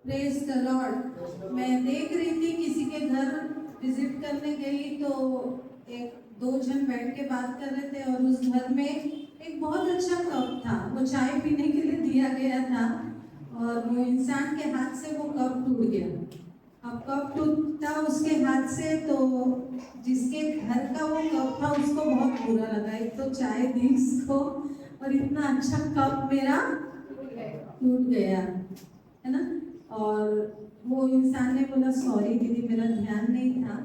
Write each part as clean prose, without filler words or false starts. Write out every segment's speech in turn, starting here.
Praise the Lord. मैं देख रही थी किसी के घर विजिट करने गई तो एक दो जन बैठ के बात कर रहे थे और उस घर में एक बहुत अच्छा कप था, वो चाय पीने के लिए दिया गया था और वो इंसान के हाथ से वो कप टूट गया। अब कप टूटा उसके हाथ से तो जिसके घर का वो कप था उसको बहुत बुरा लगा। एक तो चाय दी उसको और इतना अच्छा कप मेरा टूट गया, है ना। और वो इंसान ने बोला सॉरी दीदी मेरा ध्यान नहीं था,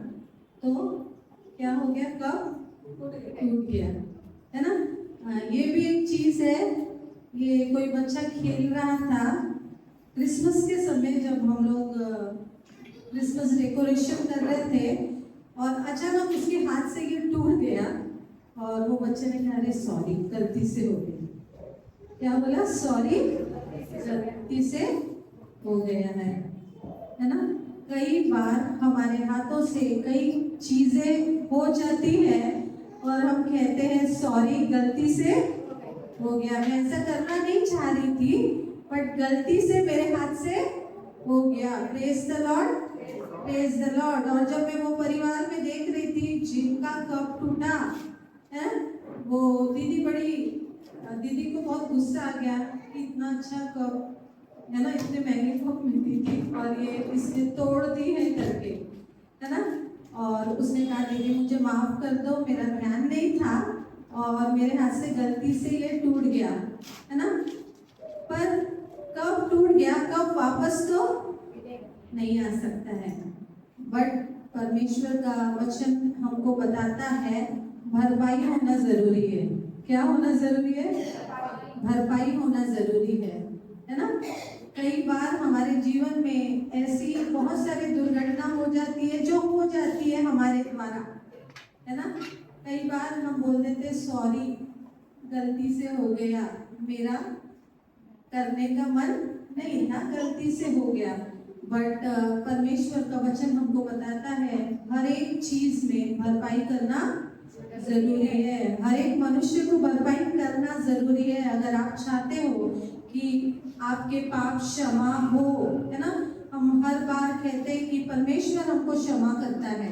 तो क्या हो गया, कप टूट गया, है ना। ये भी एक चीज है। ये कोई बच्चा खेल रहा था क्रिसमस के समय, जब हम लोग क्रिसमस डेकोरेशन कर रहे थे और अचानक उसके हाथ से ये टूट गया और वो बच्चे ने कहा अरे सॉरी गलती से हो गई। क्या बोला, सॉरी गलती से हो गया है ना। कई बार हमारे हाथों से कई चीजें हो जाती है और हम कहते हैं सॉरी गलती से हो गया, मैं ऐसा करना नहीं चाह रही थी बट गलती से मेरे हाथ से हो गया। Praise the Lord, praise the Lord. और जब मैं वो परिवार में देख रही थी जिनका कप टूटा है, वो दीदी को बहुत गुस्सा आ गया कि इतना अच्छा कप है ना, इतने महंगे कप मिलती थी और ये इसने तोड़ दी है करके, है ना। और उसने कहा दीदी मुझे माफ कर दो, मेरा ध्यान नहीं था और मेरे हाथ से गलती से ये टूट गया, है ना। पर कब टूट गया, कब वापस तो नहीं आ सकता है, बट परमेश्वर का वचन हमको बताता है भरपाई होना जरूरी है। क्या होना जरूरी है, भरपाई होना जरूरी है ना। कई बार हमारे जीवन में ऐसी बहुत सारी दुर्घटना हो जाती है जो हो जाती है हमारे द्वारा, है ना। कई बार हम बोल देते सॉरी गलती से हो गया, मेरा करने का मन नहीं था, गलती से हो गया। बट परमेश्वर का वचन हमको बताता है हर एक चीज में भरपाई करना जरूरी है। हर एक मनुष्य को भरपाई करना जरूरी है। अगर आप चाहते हो कि आपके पाप क्षमा हो, है ना। हम हर बार कहते हैं कि परमेश्वर हमको क्षमा करता है,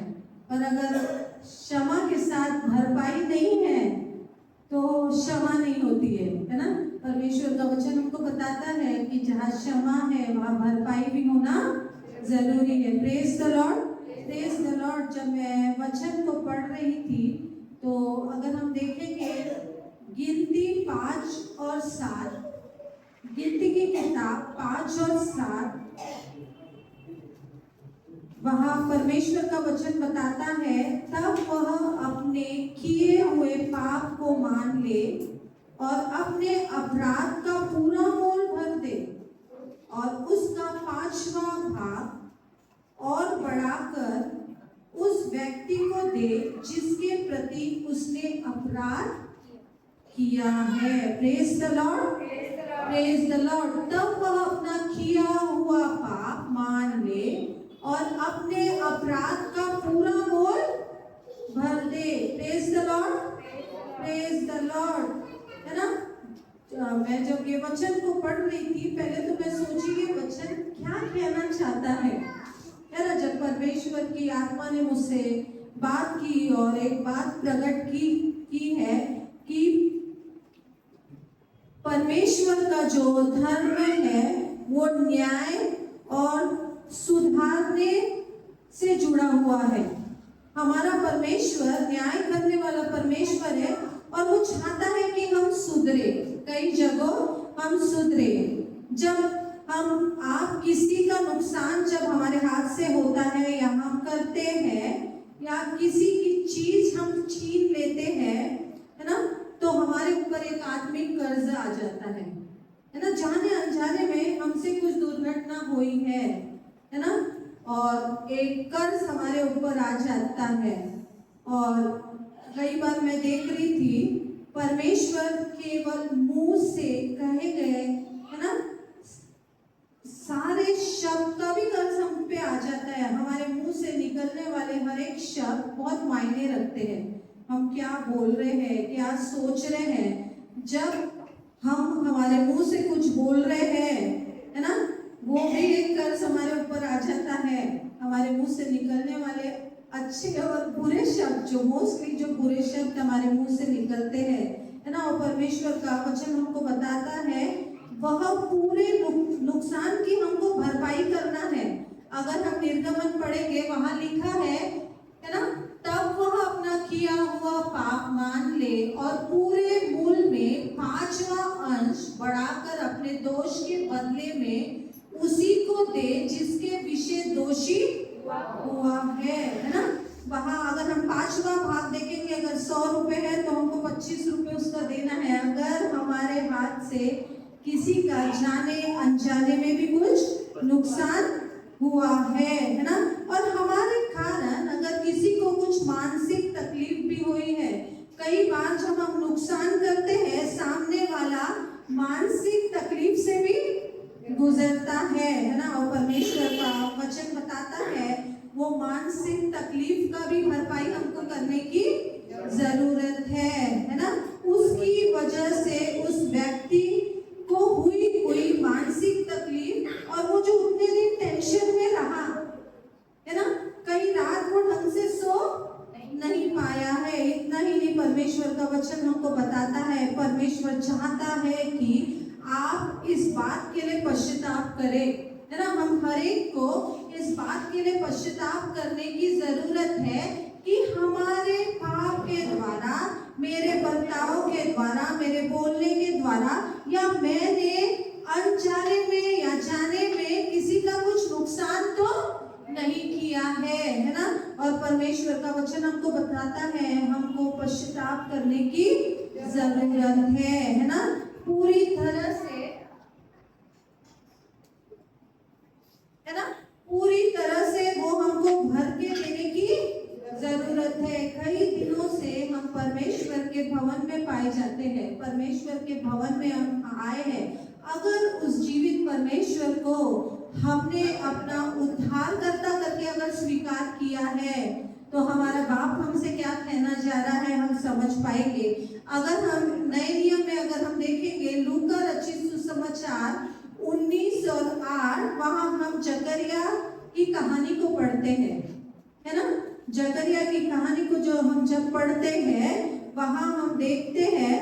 पर अगर क्षमा के साथ भरपाई नहीं है तो क्षमा नहीं होती है ना। परमेश्वर का वचन हमको बताता है कि जहाँ क्षमा है वहाँ भरपाई भी होना जरूरी है। Praise the Lord, praise the Lord. जब मैं वचन को पढ़ रही थी तो अगर हम देखेंगे गिनती 5 और 7, गिनती की किताब 5 और 7, वहाँ परमेश्वर का वचन बताता है तब वह अपने किए हुए पाप को मान ले और अपने अपराध का पूरा मोल भर दे और उसका 5वां भाग और बढ़ाकर उस व्यक्ति को दे जिसके प्रति उसने अपराध किया है। Praise the Lord, praise the Lord. तब वह अपना किया हुआ पाप मान ले और अपने अपराध का पूरा मोल भर दे। Praise the Lord, praise the Lord, है ना। मैं जब ये वचन को पढ़ रही थी पहले तो मैं सोची ये वचन क्या कहना चाहता है ना। जब परमेश्वर की आत्मा ने मुझसे बात की और एक बात प्रकट की है कि परमेश्वर का जो धर्म है वो न्याय और सुधारने से जुड़ा हुआ है। हमारा परमेश्वर न्याय करने वाला परमेश्वर है और वो चाहता है कि हम सुधरे। कई जगह हम सुधरे। जब आप किसी का नुकसान जब हमारे हाथ से होता है या हम करते हैं या किसी की चीज हम छीन लेते हैं, है ना, तो हमारे ऊपर एक आत्मिक कर्ज आ जाता है ना। जाने अनजाने में हमसे कुछ दुर्घटना हुई है ना, और एक कर्ज हमारे ऊपर आ जाता है। और कई बार मैं देख रही थी परमेश्वर केवल मुंह से कहे गए, है ना, सारे शब्द का भी कर्ज हम पे आ जाता है। हमारे मुंह से निकलने वाले हर एक शब्द बहुत मायने रखते हैं। हम क्या बोल रहे हैं, क्या सोच रहे हैं। जब हम हमारे मुंह से कुछ बोल रहे हैं, है ना, वो भी एक कर्ज हमारे ऊपर आ जाता है। हमारे मुंह से निकलने वाले अच्छे और बुरे शब्द, जो मोस्टली जो बुरे शब्द हमारे मुंह से निकलते हैं, है ना, और परमेश्वर का वचन हमको बताता है वह पूरे नुकसान की हमको भरपाई करना है। अगर हम निर्गमन पढ़ेंगे, वहां लिखा है ना, तब वह अपना किया हुआ पाप मान ले और पूरे मूल में 5वां अंश बढ़ाकर अपने दोष के बदले में उसी को दे जिसके विषय दोषी हुआ है ना। वहां अगर हम 5वां भाग देखेंगे, अगर 100 रुपए है तो हमको 25 रुपए उसका देना है। अगर हमारे हाथ से किसी का जाने अनजाने में भी कुछ नुकसान हुआ है ना, और हमारे कारण अगर किसी को कुछ मानसिक तकलीफ भी हुई है, कई बार जब हम नुकसान करते हैं सामने वाला मानसिक तकलीफ से भी गुजरता है ना, और परमेश्वर का वचन बताता है वो मानसिक तकलीफ का भी भरपाई हमको करने की जरूरत है ना। उसकी वजह से उस व्यक्ति को हुई मानसिक तकलीफ, और वो जो उतने दिन टेंशन में रहा है ना, कई रात वो ढंग से सो नहीं पाया है। इतना ही नहीं, परमेश्वर का वचन हमको बताता है, परमेश्वर चाहता है कि आप इस बात के लिए पश्चाताप करें, है ना। हम हर एक को इस बात के लिए पश्चाताप करने की जरूरत है कि हमारे पाप के द्वारा, मेरे बर्ताव के द्वारा, मेरे बोलने के द्वारा, या मैंने अनजाने में या जाने में किसी का कुछ नुकसान तो नहीं किया है ना। और परमेश्वर का वचन हमको बताता है हमको पश्चाताप करने की जरूरत है ना, पूरी तरह से, है ना, पूरी तरह से वो हमको भर के देने की जरूरत है। कई दिनों से हम परमेश्वर के भवन में पाए जाते हैं, परमेश्वर के भवन में हम आए हैं। अगर उस जीवित परमेश्वर को हमने अपना उद्धारकर्ता करके अगर स्वीकार किया है, तो हमारा बाप हमसे क्या कहना जा रहा है हम समझ पाएंगे। अगर हम नए नियम में अगर हम देखेंगे, लूका रचित सुसमाचार 19 और 8, वहां हम जकरिया की कहानी को पढ़ते हैं, है ना। जकरिया की कहानी को जो हम जब पढ़ते हैं, वहां हम देखते हैं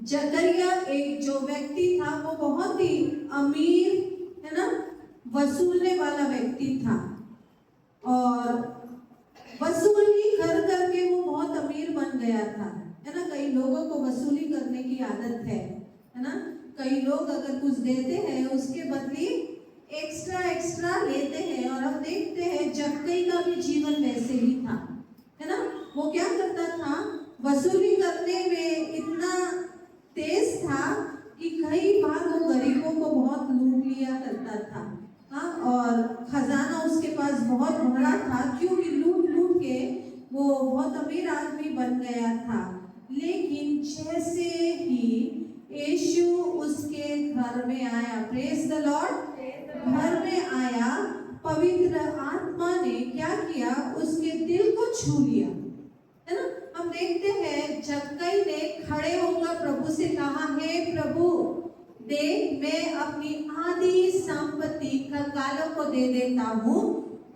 जकरिया एक जो व्यक्ति था वो बहुत ही अमीर, है ना, वसूलने वाला व्यक्ति था, और वसूली कर करके वो बहुत अमीर बन गया था, है ना। कई लोगों को वसूली करने की आदत है ना। कई लोग अगर कुछ देते हैं उसके बदले एक्स्ट्रा लेते हैं, और हम देखते हैं जक्कई का भी जीवन वैसे ही था, है ना। वो क्या करता था, वसूली करने में इतना तेज था कि कई बार वो गरीबों को बहुत लूट लिया करता था, हाँ, और खजाना उसके पास बहुत भरा था, क्योंकि लूट लूट के वो बहुत अमीर आदमी बन गया था। लेकिन जैसे ही यीशु उसके घर में आया, प्रेज द लॉर्ड, घर में आया, पवित्र आत्मा ने क्या किया, उसके दिल को छू लिया, है ना। हम देखते हैं जक्कई ने खड़े होकर प्रभु से कहा, हे प्रभु देख, मैं अपनी आधी संपत्ति कंगालों को दे देता हूँ,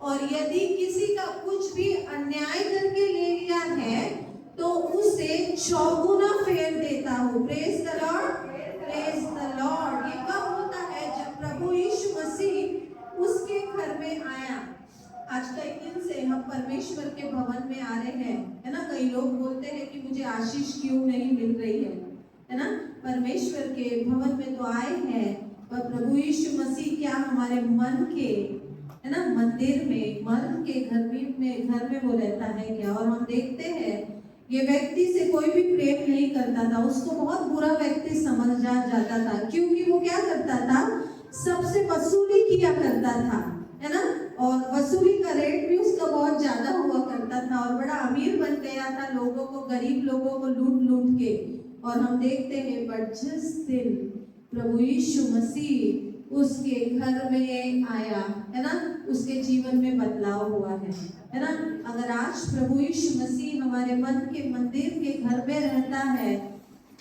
और यदि किसी का कुछ भी अन्याय करके ले लिया है तो उसे 4 गुना फेर देता हूँ। Praise the Lord, praise the Lord. ये कब होता है, जब प्रभु यीशु मसीह उसके घर में आया। आज कई दिन से हम परमेश्वर के भवन में आ रहे हैं, है ना। कई लोग बोलते हैं कि मुझे आशीष क्यों नहीं मिल रही है ना। परमेश्वर के भवन में तो आए हैं, पर प्रभु यीशु मसीह क्या हमारे मन के, है ना, मंदिर में, मन के घर में वो रहता है क्या। और हम देखते हैं ये व्यक्ति से कोई भी प्रेम नहीं करता था, उसको बहुत बुरा व्यक्ति समझ जाता था, क्योंकि वो क्या करता था, सबसे वसूली किया करता था, है ना, और वसूली का रेट भी उसका बहुत ज्यादा हुआ करता था, और बड़ा अमीर बन गया था, लोगों को, गरीब लोगों को लूट लूट के। और हम देखते हैं पर जिस दिन प्रभु यीशु मसीह उसके घर में आया, है ना, उसके जीवन में बदलाव हुआ है ना। अगर आज प्रभु यीशु मसीह हमारे मन के मंदिर के घर में रहता है,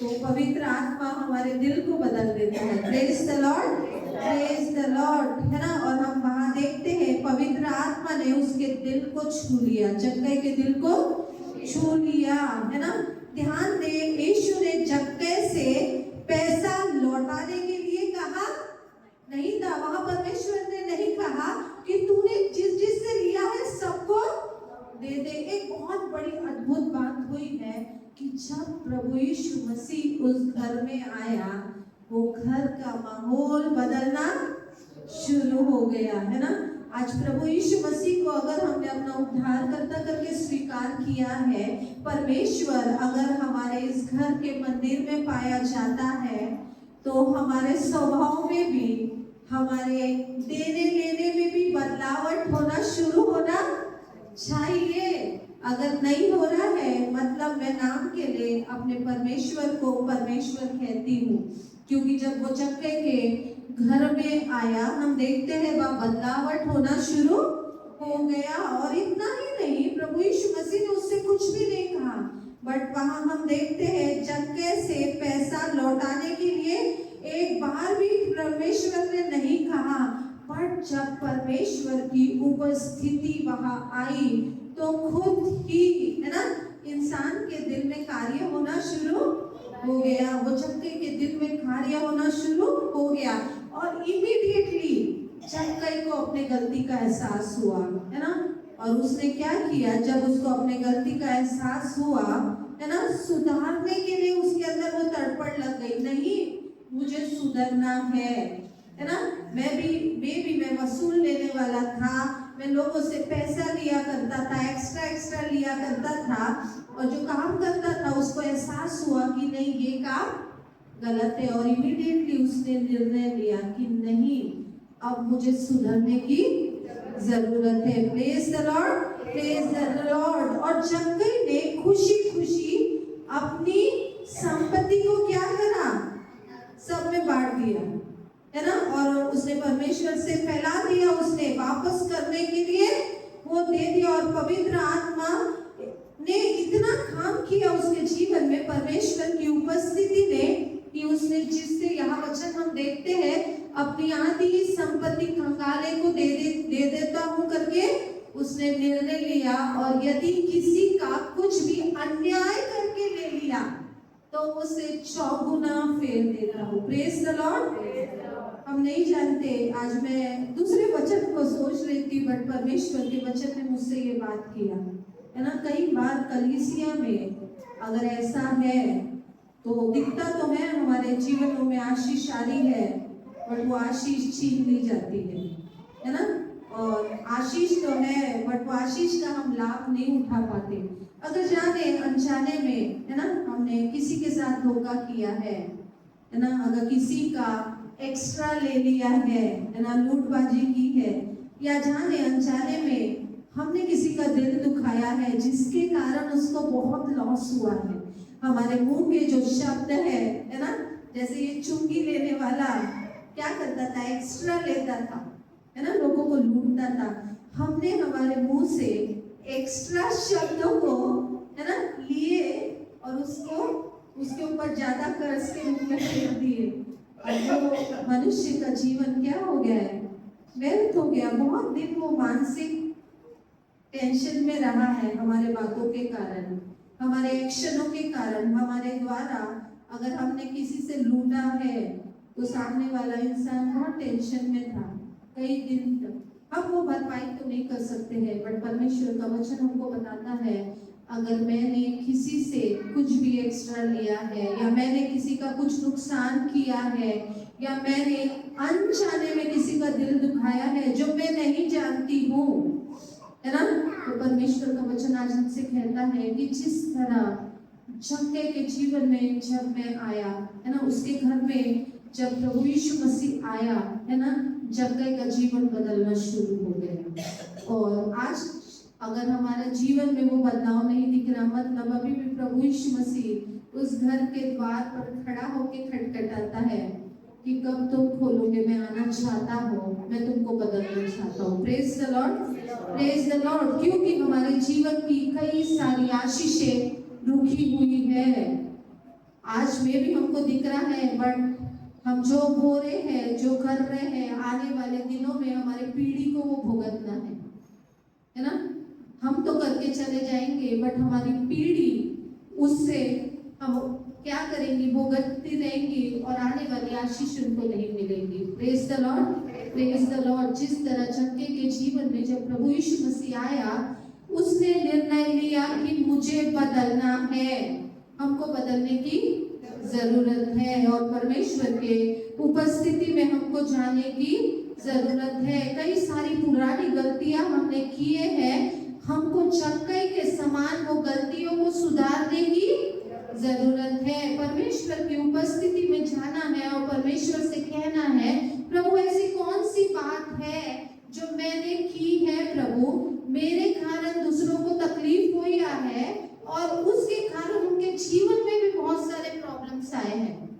तो पवित्र आत्मा हमारे दिल को बदल देता है। Praise the Lord, praise the Lord, है ना। और हम वहां देखते हैं पवित्र आत्मा ने उसके दिल को छू लिया, जक्कई के दिल को छू लिया, है ना। ध्यान दे, यीशु ने जक्कई से पैसा लौटाने के लिए कहा नहीं था। वहां परमेश्वर ने नहीं कहा कि तूने जिस जिस से लिया है सबको दे दे। एक बहुत बड़ी अद्भुत बात हुई है कि जब प्रभु यीशु मसीह उस घर में आया, वो घर का माहौल बदलना शुरू हो गया, है ना। आज प्रभु यीशु मसीह को अगर हमने अपना उद्धारकर्ता करके स्वीकार किया है, परमेश्वर अगर हमारे इस घर के मंदिर में पाया जाता है, तो हमारे स्वभाव में भी, हमारे देने लेने में भी बदलावट होना शुरू होना चाहिए। अगर नहीं हो रहा है, मतलब मैं नाम के लिए अपने परमेश्वर को परमेश्वर कहती हूँ, क्योंकि जब वो जक्कई के घर में आया, हम देखते हैं वह बदलावट होना शुरू हो गया। और इतना ही नहीं, प्रभु यीशु मसीह ने उससे कुछ भी नहीं कहा, बट वहां हम देखते हैं जक्कई से पैसा लौटाने के लिए एक बार भी परमेश्वर ने नहीं कहा। पर जब परमेश्वर की उपस्थिति वहां आई, तो खुद ही, है ना, इंसान के दिल में कार्य होना शुरू हो गया। वो जक्कई के दिल में कार्य होना शुरू हो गया और इमीडिएटली जक्कई को अपने गलती का एहसास हुआ, है ना। और उसने क्या किया, जब उसको अपने गलती का एहसास हुआ, है ना, सुधारने के लिए उसके अंदर वो तड़पड़ लग गई, नहीं मुझे सुधरना है ना। मैं वसूल लेने वाला था, मैं लोगों से पैसा लिया करता था, एक्स्ट्रा लिया करता था, और जो काम करता था उसको एहसास हुआ कि नहीं ये काम गलत है, और इमीडिएटली उसने निर्णय लिया कि नहीं, अब मुझे सुधरने की जरूरत है। Praise the Lord, praise the Lord. और जक्कई ने खुशी खुशी अपनी संपत्ति को क्या करा, सब में बांट दिया, है ना। और उसने परमेश्वर से फैला दिया, उसने वापस करने के लिए वो दे दिया। और पवित्र आत्मा ने इतना काम किया उसके जीवन में, परमेश्वर की उपस्थिति ने, कि उसने, जिससे यहाँ वचन हम देखते हैं, अपनी आधी संपत्ति कंगाले को दे देता हूँ करके उसने निर्णय लिया। और यदि किसी का कुछ भी अन्याय करके ले लिया, तो उसे चौगुना फेर देता हूँ। Praise the Lord. हम नहीं जानते, आज मैं दूसरे वचन को सोच रही थी, बट परमेश्वर के वचन ने मुझसे ये बात किया, है ना। कई बार कलीसिया में अगर ऐसा है, तो दिखता तो है हमारे जीवनों में आशीष आ रही है, बट वो आशीष छीन ली जाती है ना। और आशीष तो है, बट वो आशीष का हम लाभ नहीं उठा पाते। अगर जाने अनजाने में, है ना, हमने किसी के साथ धोखा किया है ना, अगर किसी का एक्स्ट्रा ले लिया है ना, लूटबाजी की है, या जाने अनजाने में हमने किसी का दिल दुखाया है, जिसके कारण उसको बहुत लॉस हुआ है। हमारे मुंह के जो शब्द है ना, जैसे ये चुंगी लेने वाला क्या करता था, एक्स्ट्रा लेता था, है ना, लोगों को लूटता था। हमने हमारे मुंह से एक्स्ट्रा शब्दों को, है ना, लिए और उसको उसके ऊपर ज्यादा कर्ज के मुंह में फेंक दिए, और वो मनुष्य का जीवन क्या हो गया है, व्यर्थ हो गया। बहुत दिन वो मानसिक टेंशन में रहा है, हमारे बातों के कारण, हमारे एक्शनों के कारण, हमारे द्वारा। अगर हमने किसी से लूटा है, तो सामने वाला इंसान बहुत टेंशन में था कई दिन तक। हम वो भरपाई तो नहीं कर सकते हैं, बट परमेश्वर का वचन हमको बताता है, अगर मैंने किसी से कुछ भी एक्स्ट्रा लिया है, या मैंने किसी का कुछ नुकसान किया है, या मैंने अनजाने में किसी का दिल दुखाया है जो मैं नहीं जानती हूँ, है ना, तो परमेश्वर का वचन आज हमसे कहता है कि जिस तरह जक्कई के जीवन में जब मैं आया, है ना, उसके घर में जब प्रभु यीशु मसीह आया, है ना, जक्कई का जीवन बदलना शुरू हो गया। और आज अगर हमारे जीवन में वो बदलाव नहीं दिख रहा, मतलब अभी भी प्रभु यीशु मसीह उस घर के द्वार पर खड़ा होकर खटखटाता है कि कब तुम खोलोगे, मैं आना चाहता हूँ, मैं तुमको बदलना चाहता हूँ। Praise the Lord, praise the Lord. क्योंकि हमारे जीवन की कई सारी आशीषें रुकी हुई है। आज में भी हमको दिख रहा है, बट हम जो बो रहे हैं, जो कर रहे हैं, आने वाले दिनों में हमारे पीढ़ी को वो भुगतना है ना। हम तो करके चले जाएंगे, बट हमारी पीढ़ी उससे हम क्या करेंगी, भुगतती रहेंगी और आने वाली आशीष उनको नहीं मिलेंगी। Praise the Lord, praise the Lord. जिस तरह चक्के के जीवन में जब प्रभु यीशु मसीह आया, उसने निर्णय लिया कि मुझे बदलना है, हमको बदलने की जरूरत है और परमेश्वर के उपस्थिति में हमको जाने की जरूरत है। कई सारी पुरानी गलतियां हमने किए हैं, हमको चक्के के समान वो गलतियों को सुधारने की जरूरत है। परमेश्वर की उपस्थिति में जाना है और परमेश्वर से कहना है, प्रभु ऐसी कौन सी बात है जो मैंने की है प्रभु, मेरे कारण दूसरों को तकलीफ हुई है और उसके कारण उनके जीवन में भी बहुत सारे प्रॉब्लम्स आए हैं,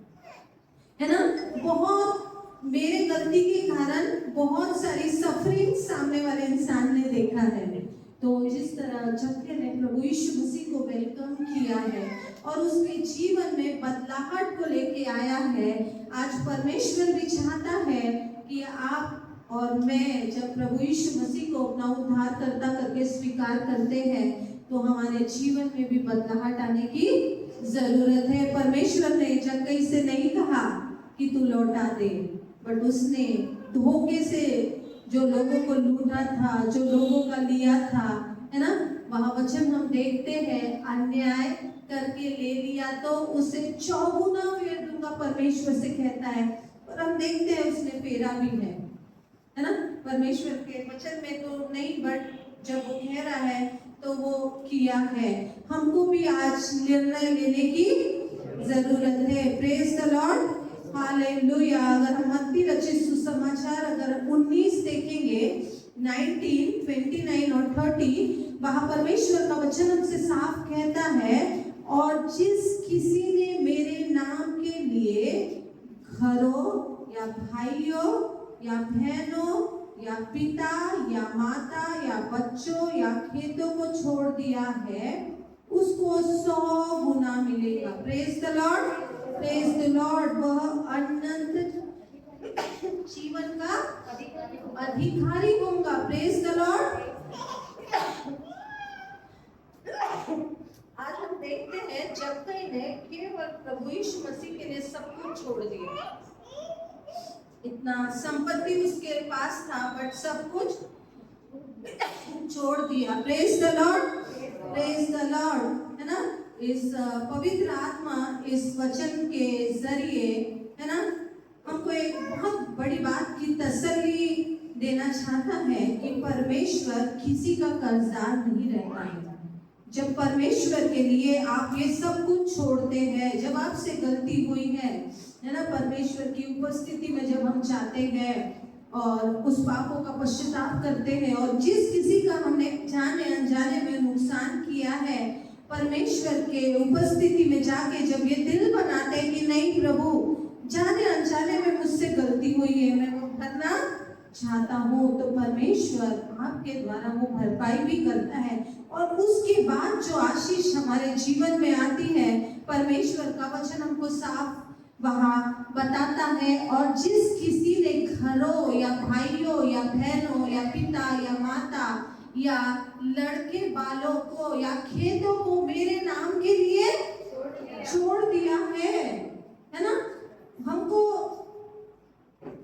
है ना। बहुत मेरे गलती के कारण बहुत सारी सफरिंग सामने वाले इंसान ने देखा है। तो जिस तरह चक्के ने प्रभु यीशु मसीह को वेलकम किया है और उसके जीवन में बदलाहट को लेके आया है, आज परमेश्वर भी चाहता है कि आप और मैं जब प्रभु यीशु मसीह को अपना उद्धारकर्ता करके स्वीकार करते हैं तो हमारे जीवन में भी बदलाहट आने की जरूरत है। परमेश्वर ने चक्के से नहीं कहा कि तू लौटा दे, बट उसने धोखे से जो लोगों को लूटा था, जो लोगों का लिया था, है ना। वहां वचन हम देखते हैं, अन्याय करके ले लिया तो उसे चौगुना फेर दूंगा, परमेश्वर से कहता है। और हम देखते हैं उसने फेरा भी है ना। परमेश्वर के वचन में तो नहीं, बट जब वो कह रहा है तो वो किया है। हमको भी आज निर्णय लेने की जरूरत है। Praise the Lord, hallelujah. अगर हम मत्ती रचित सुसमाचार अगर 19 देखेंगे, 19, 29 और 30, वहां परमेश्वर का वचन हमसे साफ कहता है, और जिस किसी ने मेरे नाम के लिए घरों या भाइयों या बहनों या पिता या माता या बच्चों या खेतों को छोड़ दिया है, उसको 100 गुना मिलेगा। Praise the Lord, praise the Lord. वह अनंत जीवन का अधिकारी होगा। Praise the Lord. आज हम देखते हैं चक्के ने केवल प्रभु यीशु मसीह के लिए सब कुछ छोड़ दिया। इतना संपत्ति उसके पास था, बट सब कुछ छोड़ दिया। Praise the Lord, praise the Lord, है ना। इस पवित्र आत्मा इस वचन के जरिए, है ना, हमको एक बहुत बड़ी बात की तसल्ली देना चाहता है कि परमेश्वर किसी का कर्जदार नहीं रहता है। जब परमेश्वर के लिए आप ये सब कुछ छोड़ते हैं, जब आपसे गलती हुई है ना, परमेश्वर की उपस्थिति में जब हम जाते हैं और उस पापों का पश्चाताप करते हैं, और जिस किसी का हमने जाने अनजाने में नुकसान किया है, परमेश्वर के उपस्थिति में जाके जब ये दिल बनाते हैं कि नहीं प्रभु, जाने अनजाने में मुझसे गलती हुई है, मैं वो भरना चाहता हूँ, तो परमेश्वर आपके द्वारा वो भरपाई भी करता है। और उसके बाद जो आशीष हमारे जीवन में आती है, परमेश्वर का वचन हमको साफ वहाँ बताता है, और जिस किसी ने घरों या भाइयों या बहनों या पिता या माता या लड़के बालों को या खेतों को मेरे नाम के लिए छोड़ दिया है ना। हमको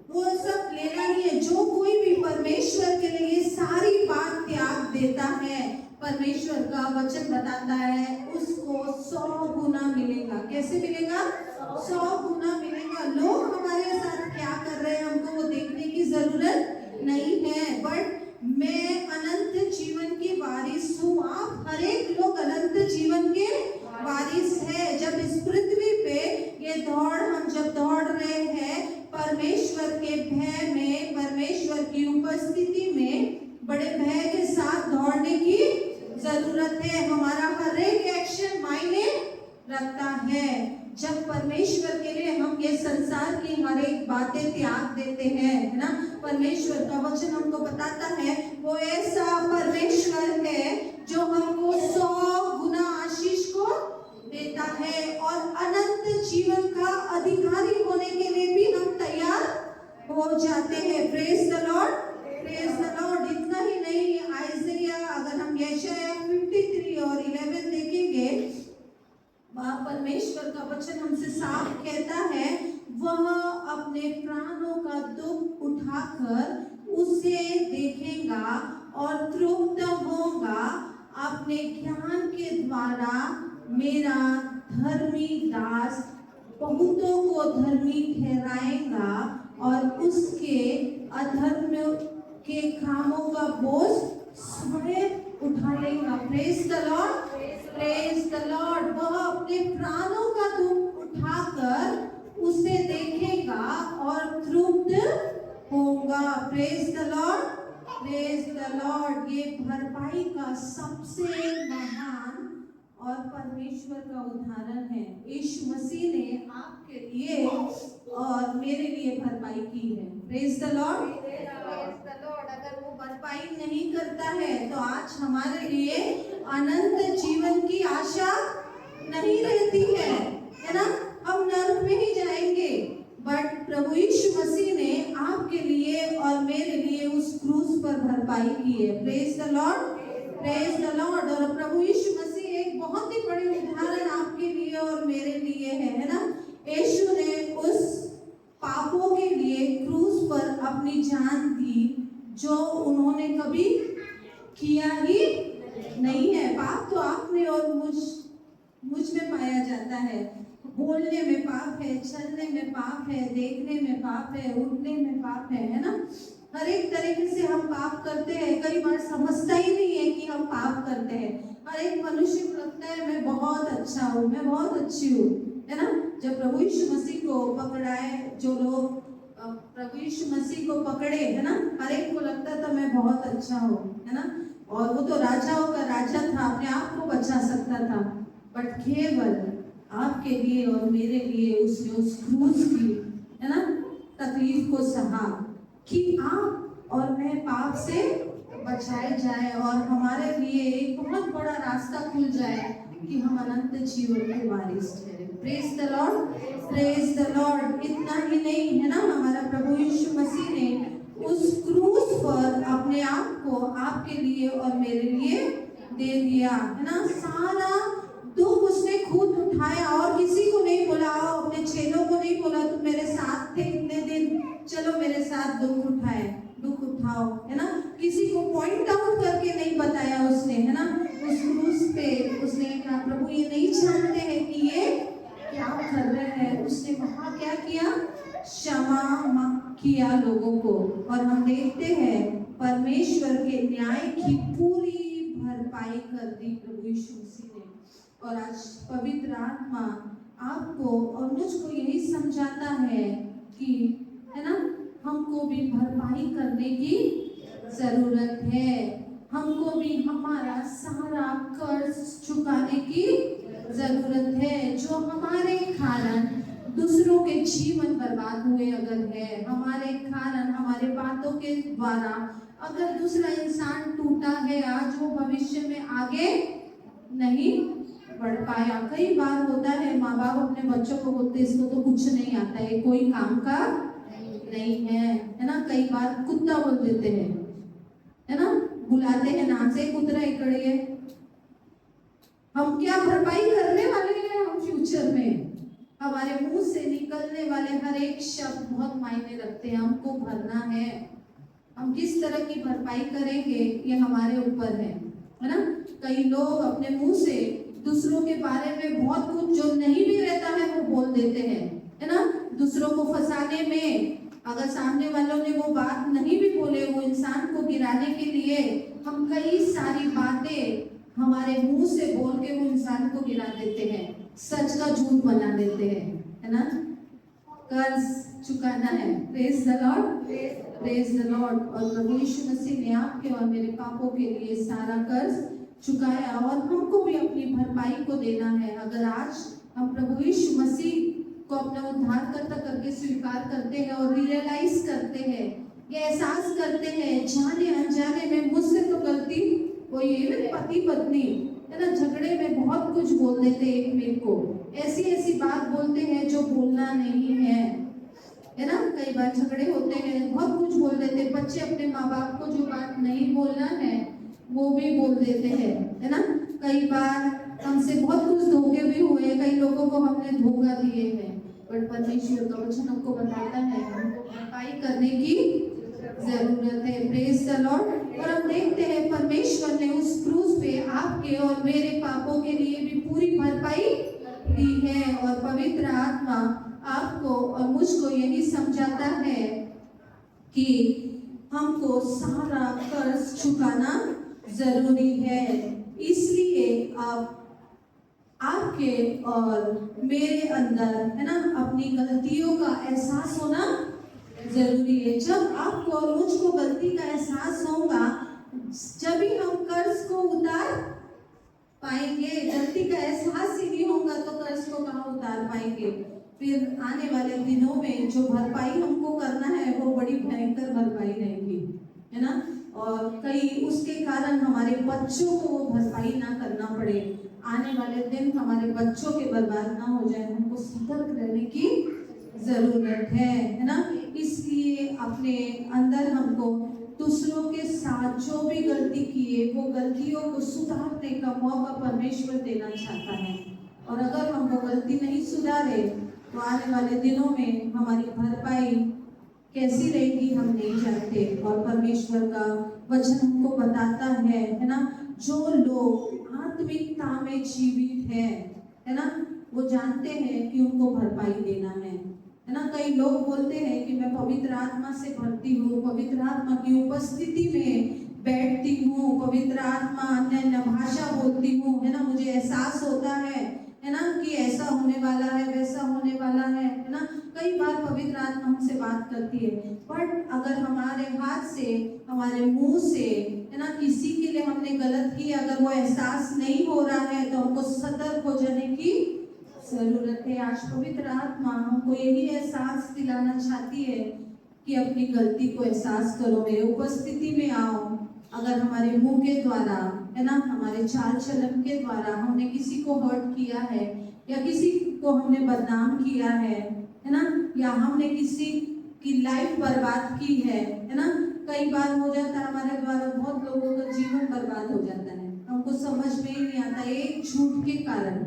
वो सब लेना नहीं है। जो कोई भी परमेश्वर के लिए सारी बात त्याग देता है, परमेश्वर का वचन बताता है उसको 100 गुना मिलेगा। कैसे मिलेगा? 100 गुना मिलेगा। लोग हमारे साथ क्या कर रहे हैं हमको वो देखने की जरूरत नहीं है, बट मैं अनंत जीवन की वारिस हूँ। आप हर एक लोग अनंत जीवन के वारिस है। जब इस पृथ्वी पे ये दौड़ हम जब दौड़ रहे हैं, परमेश्वर के भय में, परमेश्वर की उपस्थिति में बड़े भय के साथ दौड़ने की जरूरत है। हमारा हर एक एक्शन मायने रखता है। जब परमेश्वर के लिए हम ये संसार की हर एक बातें त्याग देते हैं, है ना, परमेश्वर का वचन हमको बताता है वो ऐसा परमेश्वर है जो हमको 100 गुना आशीष को देता है, और अनंत जीवन का अधिकारी होने के लिए भी परमेश्वर का वचन हमसे साफ कहता है, वह अपने प्राणों का दुख उठाकर उसे देखेगा और तृप्त होगा। अपने ज्ञान के द्वारा मेरा धर्मी दास बहुतों को धर्मी ठहराएगा और उसके अधर्म के कामों का बोझ स्वयं उठा लेगा। Praise the Lord, praise the Lord. वह अपने प्राणों का दुख उठाकर उसे देखेगा और तृप्त होगा। Praise the Lord, praise the Lord. ये भरपाई का सबसे महान और परमेश्वर का उदाहरण है। यीशु मसीह ने आपके लिए और मेरे लिए भरपाई की है। Praise the Lord, praise the Lord. अगर वो भरपाई नहीं करता है तो आज हमारे लिए अनंत जीवन की आशा नहीं रहती है ना? हम नरक में ही जाएंगे। बट प्रभु यीशु मसीह ने आपके लिए और मेरे लिए उस क्रूस पर भरपाई की है। Praise the Lord, praise the Lord. और प्रभु यीशु मसीह एक बहुत ही बड़ी उदाहरण आपके लिए और मेरे लिए है ना? यीशु ने उस पापों के लिए क्रूस पर अपनी जान दी जो उन्होंने कभी किया ही नहीं है। पाप तो आप में और मुझ में पाया जाता है। बोलने में पाप है, चलने में पाप है, देखने में पाप है, उठने में पाप है ना? हर एक तरीके से हम पाप करते हैं। कई बार समझता ही नहीं है कि हम पाप करते हैं। हर एक मनुष्य को लगता है मैं बहुत अच्छा हूँ, मैं बहुत अच्छी हूँ, है ना? जब प्रभु यीशु मसीह को पकड़ाए, जो लोग प्रभु यीशु मसीह को पकड़े, है ना, हर एक को लगता था मैं बहुत अच्छा हूँ, है ना? और वो तो राजाओं का राजा था, अपने आप को बचा सकता था। बट केवल आपके लिए और मेरे लिए उसने उस क्रूस की, है ना, तकलीफ को सहा कि आप और मैं पाप से बचाए जाए और हमारे लिए एक बहुत बड़ा रास्ता खुल जाए कि हम अनंत जीवन के वारिस ठहरे। Praise the Lord, praise the Lord. इतना ही नहीं, है ना, हमारा प्रभु यीशु मसीह ने उस क्रूस पर अपने आप को आपके लिए और मेरे लिए दे दिया, है ना? सारा दुख उसने खुद उठाया और किसी को नहीं बोला, अपने चेलों को नहीं बोला तुम मेरे साथ थे इतने दिन, चलो मेरे साथ दुख उठाओ, है ना? किसी को पॉइंट आउट करके नहीं बताया उसने, है ना? उस क्रूस पे उसने कहा प्रभु ये नहीं जानते हैं कि ये क्या कर रहे हैं। उसने वहां क्या किया? क्षमा किया लोगों को। और हम देखते हैं परमेश्वर के न्याय की पूरी भरपाई कर दी प्रभु यीशु मसीह ने। और आज पवित्र आत्मा आपको और मुझको यही समझाता है कि, है ना, हमको भी भरपाई करने की जरूरत है। हमको भी हमारा सारा कर्ज चुकाने की जरूरत है। जो हमारे कारण दूसरों के जीवन बर्बाद हुए अगर है, हमारे कारण, हमारे बातों के द्वारा अगर दूसरा इंसान टूटा है, आज वो भविष्य में आगे नहीं बढ़ पाया। कई बार होता है माँ बाप अपने बच्चों को बोलते इसको तो कुछ नहीं आता है, कोई काम का नहीं है ना? कई बार कुत्ता बोल देते हैं, है ना? बुलाते हैं नाम से, कुतरा इकड़िए। हम क्या भरपाई करने वाले हैं? हम फ्यूचर में हमारे मुंह से निकलने वाले हर एक शब्द बहुत मायने रखते हैं। हमको भरना है। हम किस तरह की भरपाई करेंगे ये हमारे ऊपर है ना? कई लोग अपने मुंह से दूसरों के बारे में बहुत कुछ जो नहीं भी रहता है वो बोल देते हैं, है ना? दूसरों को फंसाने में, अगर सामने वालों ने वो बात नहीं भी बोले, वो इंसान को गिराने के लिए हम कई सारी बातें हमारे मुंह से बोल के वो इंसान को गिरा देते हैं, सच का झूठ बना देते हैं, है ना? कर्ज चुकाना है। Praise the Lord, praise the Lord. और प्रभु यीशु मसीह ने आपके और मेरे पापों के लिए सारा कर्ज चुकाया और हमको भी अपनी भरपाई को देना है। अगर आज हम प्रभु यीशु मसीह को अपना उद्धारकर्ता करके स्वीकार करते हैं और रियलाइज करते हैं, ये एहसास करते हैं जाने अनजाने में मुझसे तो गलती कोई है। मेरे पति पत्नी, है ना, झगड़े में बहुत कुछ बोल देते हैं एक मेरे को, ऐसी ऐसी बात बोलते हैं जो बोलना नहीं है ना? कई बार झगड़े होते हैं, बहुत कुछ बोल देते हैं। बच्चे अपने माँ बाप को जो बात नहीं बोलना है वो भी बोल देते हैं, है ना? कई बार हमसे बहुत कुछ धोखे भी हुए, कई लोगों को हमने धोखा दिए हैं, बट परमेश्वर का वचन हमको बताता है हमको भरपाई करने की जरूरत है। Praise the Lord. और हम देखते हैं परमेश्वर ने उस क्रूस पे आपके और मेरे पापों के लिए भी पूरी भरपाई दी है। और पवित्र आत्मा आपको और मुझको यही समझाता है कि हमको सारा कर्ज चुकाना जरूरी है। इसलिए आपके और मेरे अंदर है ना अपनी गलतियों का एहसास होना जरूरी है। जब आपको और मुझको गलती का एहसास होगा, जब ही हम कर्ज को उतार पाएंगे। गलती का एहसास ही नहीं होगा तो कर्ज को कहाँ उतार पाएंगे। फिर आने वाले दिनों में जो भरपाई हमको करना है वो बड़ी भयंकर भरपाई रहेगी, है ना। और कई उसके कारण हमारे बच्चों को वो भरपाई ना करना पड़े, आने वाले दिन हमारे बच्चों के बर्बाद ना हो जाए। हमको सतर्क रहने की जरूरत है ना। इसलिए अपने अंदर हमको दूसरों के साथ जो भी गलती किए वो गलतियों को सुधारने का मौका परमेश्वर देना चाहता है। और अगर हम वो गलती नहीं सुधारे तो आने वाले दिनों में हमारी भरपाई कैसी रहेगी हम नहीं जानते। और परमेश्वर का वचन हमको बताता है ना, जो लोग आत्मिकता में जीवित है ना, वो जानते हैं कि उनको भरपाई देना है ना। कई लोग बोलते हैं कि मैं पवित्र आत्मा से भरती हूँ, पवित्र आत्मा की उपस्थिति में बैठती हूँ, पवित्र आत्मा अन्य भाषा बोलती हूँ, है ना, मुझे एहसास होता है ना कि ऐसा होने वाला है, वैसा होने वाला है ना। कई बार पवित्र आत्मा हमसे बात करती है, बट अगर हमारे हाथ से, हमारे मुंह से, है ना, किसी के लिए हमने गलत किया, अगर वो एहसास नहीं हो रहा है तो हमको सतर्क हो जाने की जरूरत है। आज पवित्र आत्मा हमको यही एहसास दिलाना चाहती है कि अपनी गलती को एहसास करो, मेरे उपस्थिति में आओ। अगर हमारे मुंह के द्वारा, है ना, हमारे चाल चलन के द्वारा हमने किसी को हर्ट किया है या किसी को हमने बदनाम किया है ना, या हमने किसी की लाइफ बर्बाद की है ना। कई बार हो जाता है हमारे द्वारा बहुत लोगों का जीवन बर्बाद हो जाता है, हमको समझ में ही नहीं आता एक झूठ के कारण,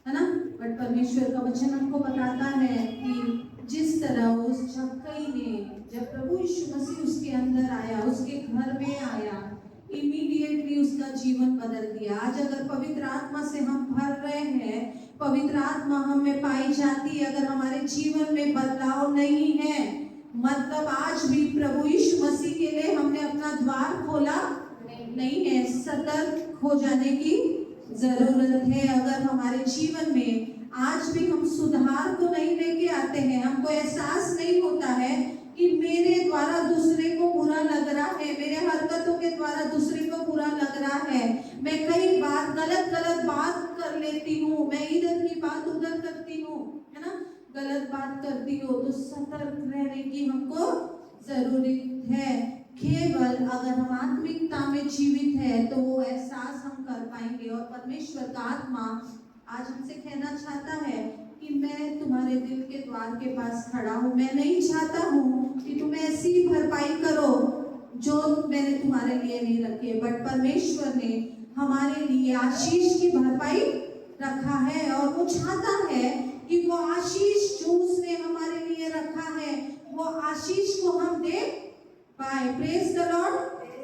है ना। बट परमेश्वर का वचन हमको बताता है कि जिस तरह उस जक्कई ने, जब प्रभु यीशु मसीह उसके अंदर आया, उसके घर में आया, इमीडिएटली उसका जीवन बदल दिया। आज अगर पवित्र आत्मा से हम भर रहे हैं, पवित्र आत्मा हम में पाई जाती है, अगर हमारे जीवन में बदलाव नहीं है, मतलब आज भी प्रभु यीशु मसीह के लिए हमने अपना द्वार खोला नहीं है। सतर्क हो जाने की जरूरत है। अगर हमारे जीवन में आज भी हम सुधार को नहीं लेके आते हैं, हमको एहसास नहीं होता है कि मेरे द्वारा दूसरे को बुरा लग रहा है, मेरे हरकतों के द्वारा दूसरे को बुरा लग रहा है, मैं कई बार गलत बात कर लेती हूँ, मैं इधर की बात उधर करती हूँ, है ना, गलत बात करती हूँ, तो सतर्क रहने की हमको जरूरी है। केवल अगर हम आत्मिकता में जीवित है तो वो एहसास हम कर पाएंगे। और परमेश्वर का आत्मा आज हमसे कहना चाहता है कि मैं तुम्हारे दिल के द्वार के पास खड़ा हूँ। मैं नहीं चाहता हूँ कि तुम ऐसी भरपाई करो जो मैंने तुम्हारे लिए नहीं रखी है, बट परमेश्वर ने हमारे लिए आशीष की भरपाई रखा है। और वो चाहता है कि वो आशीष जो उसने हमारे लिए रखा है वो आशीष को हम दे पाए। Praise the Lord,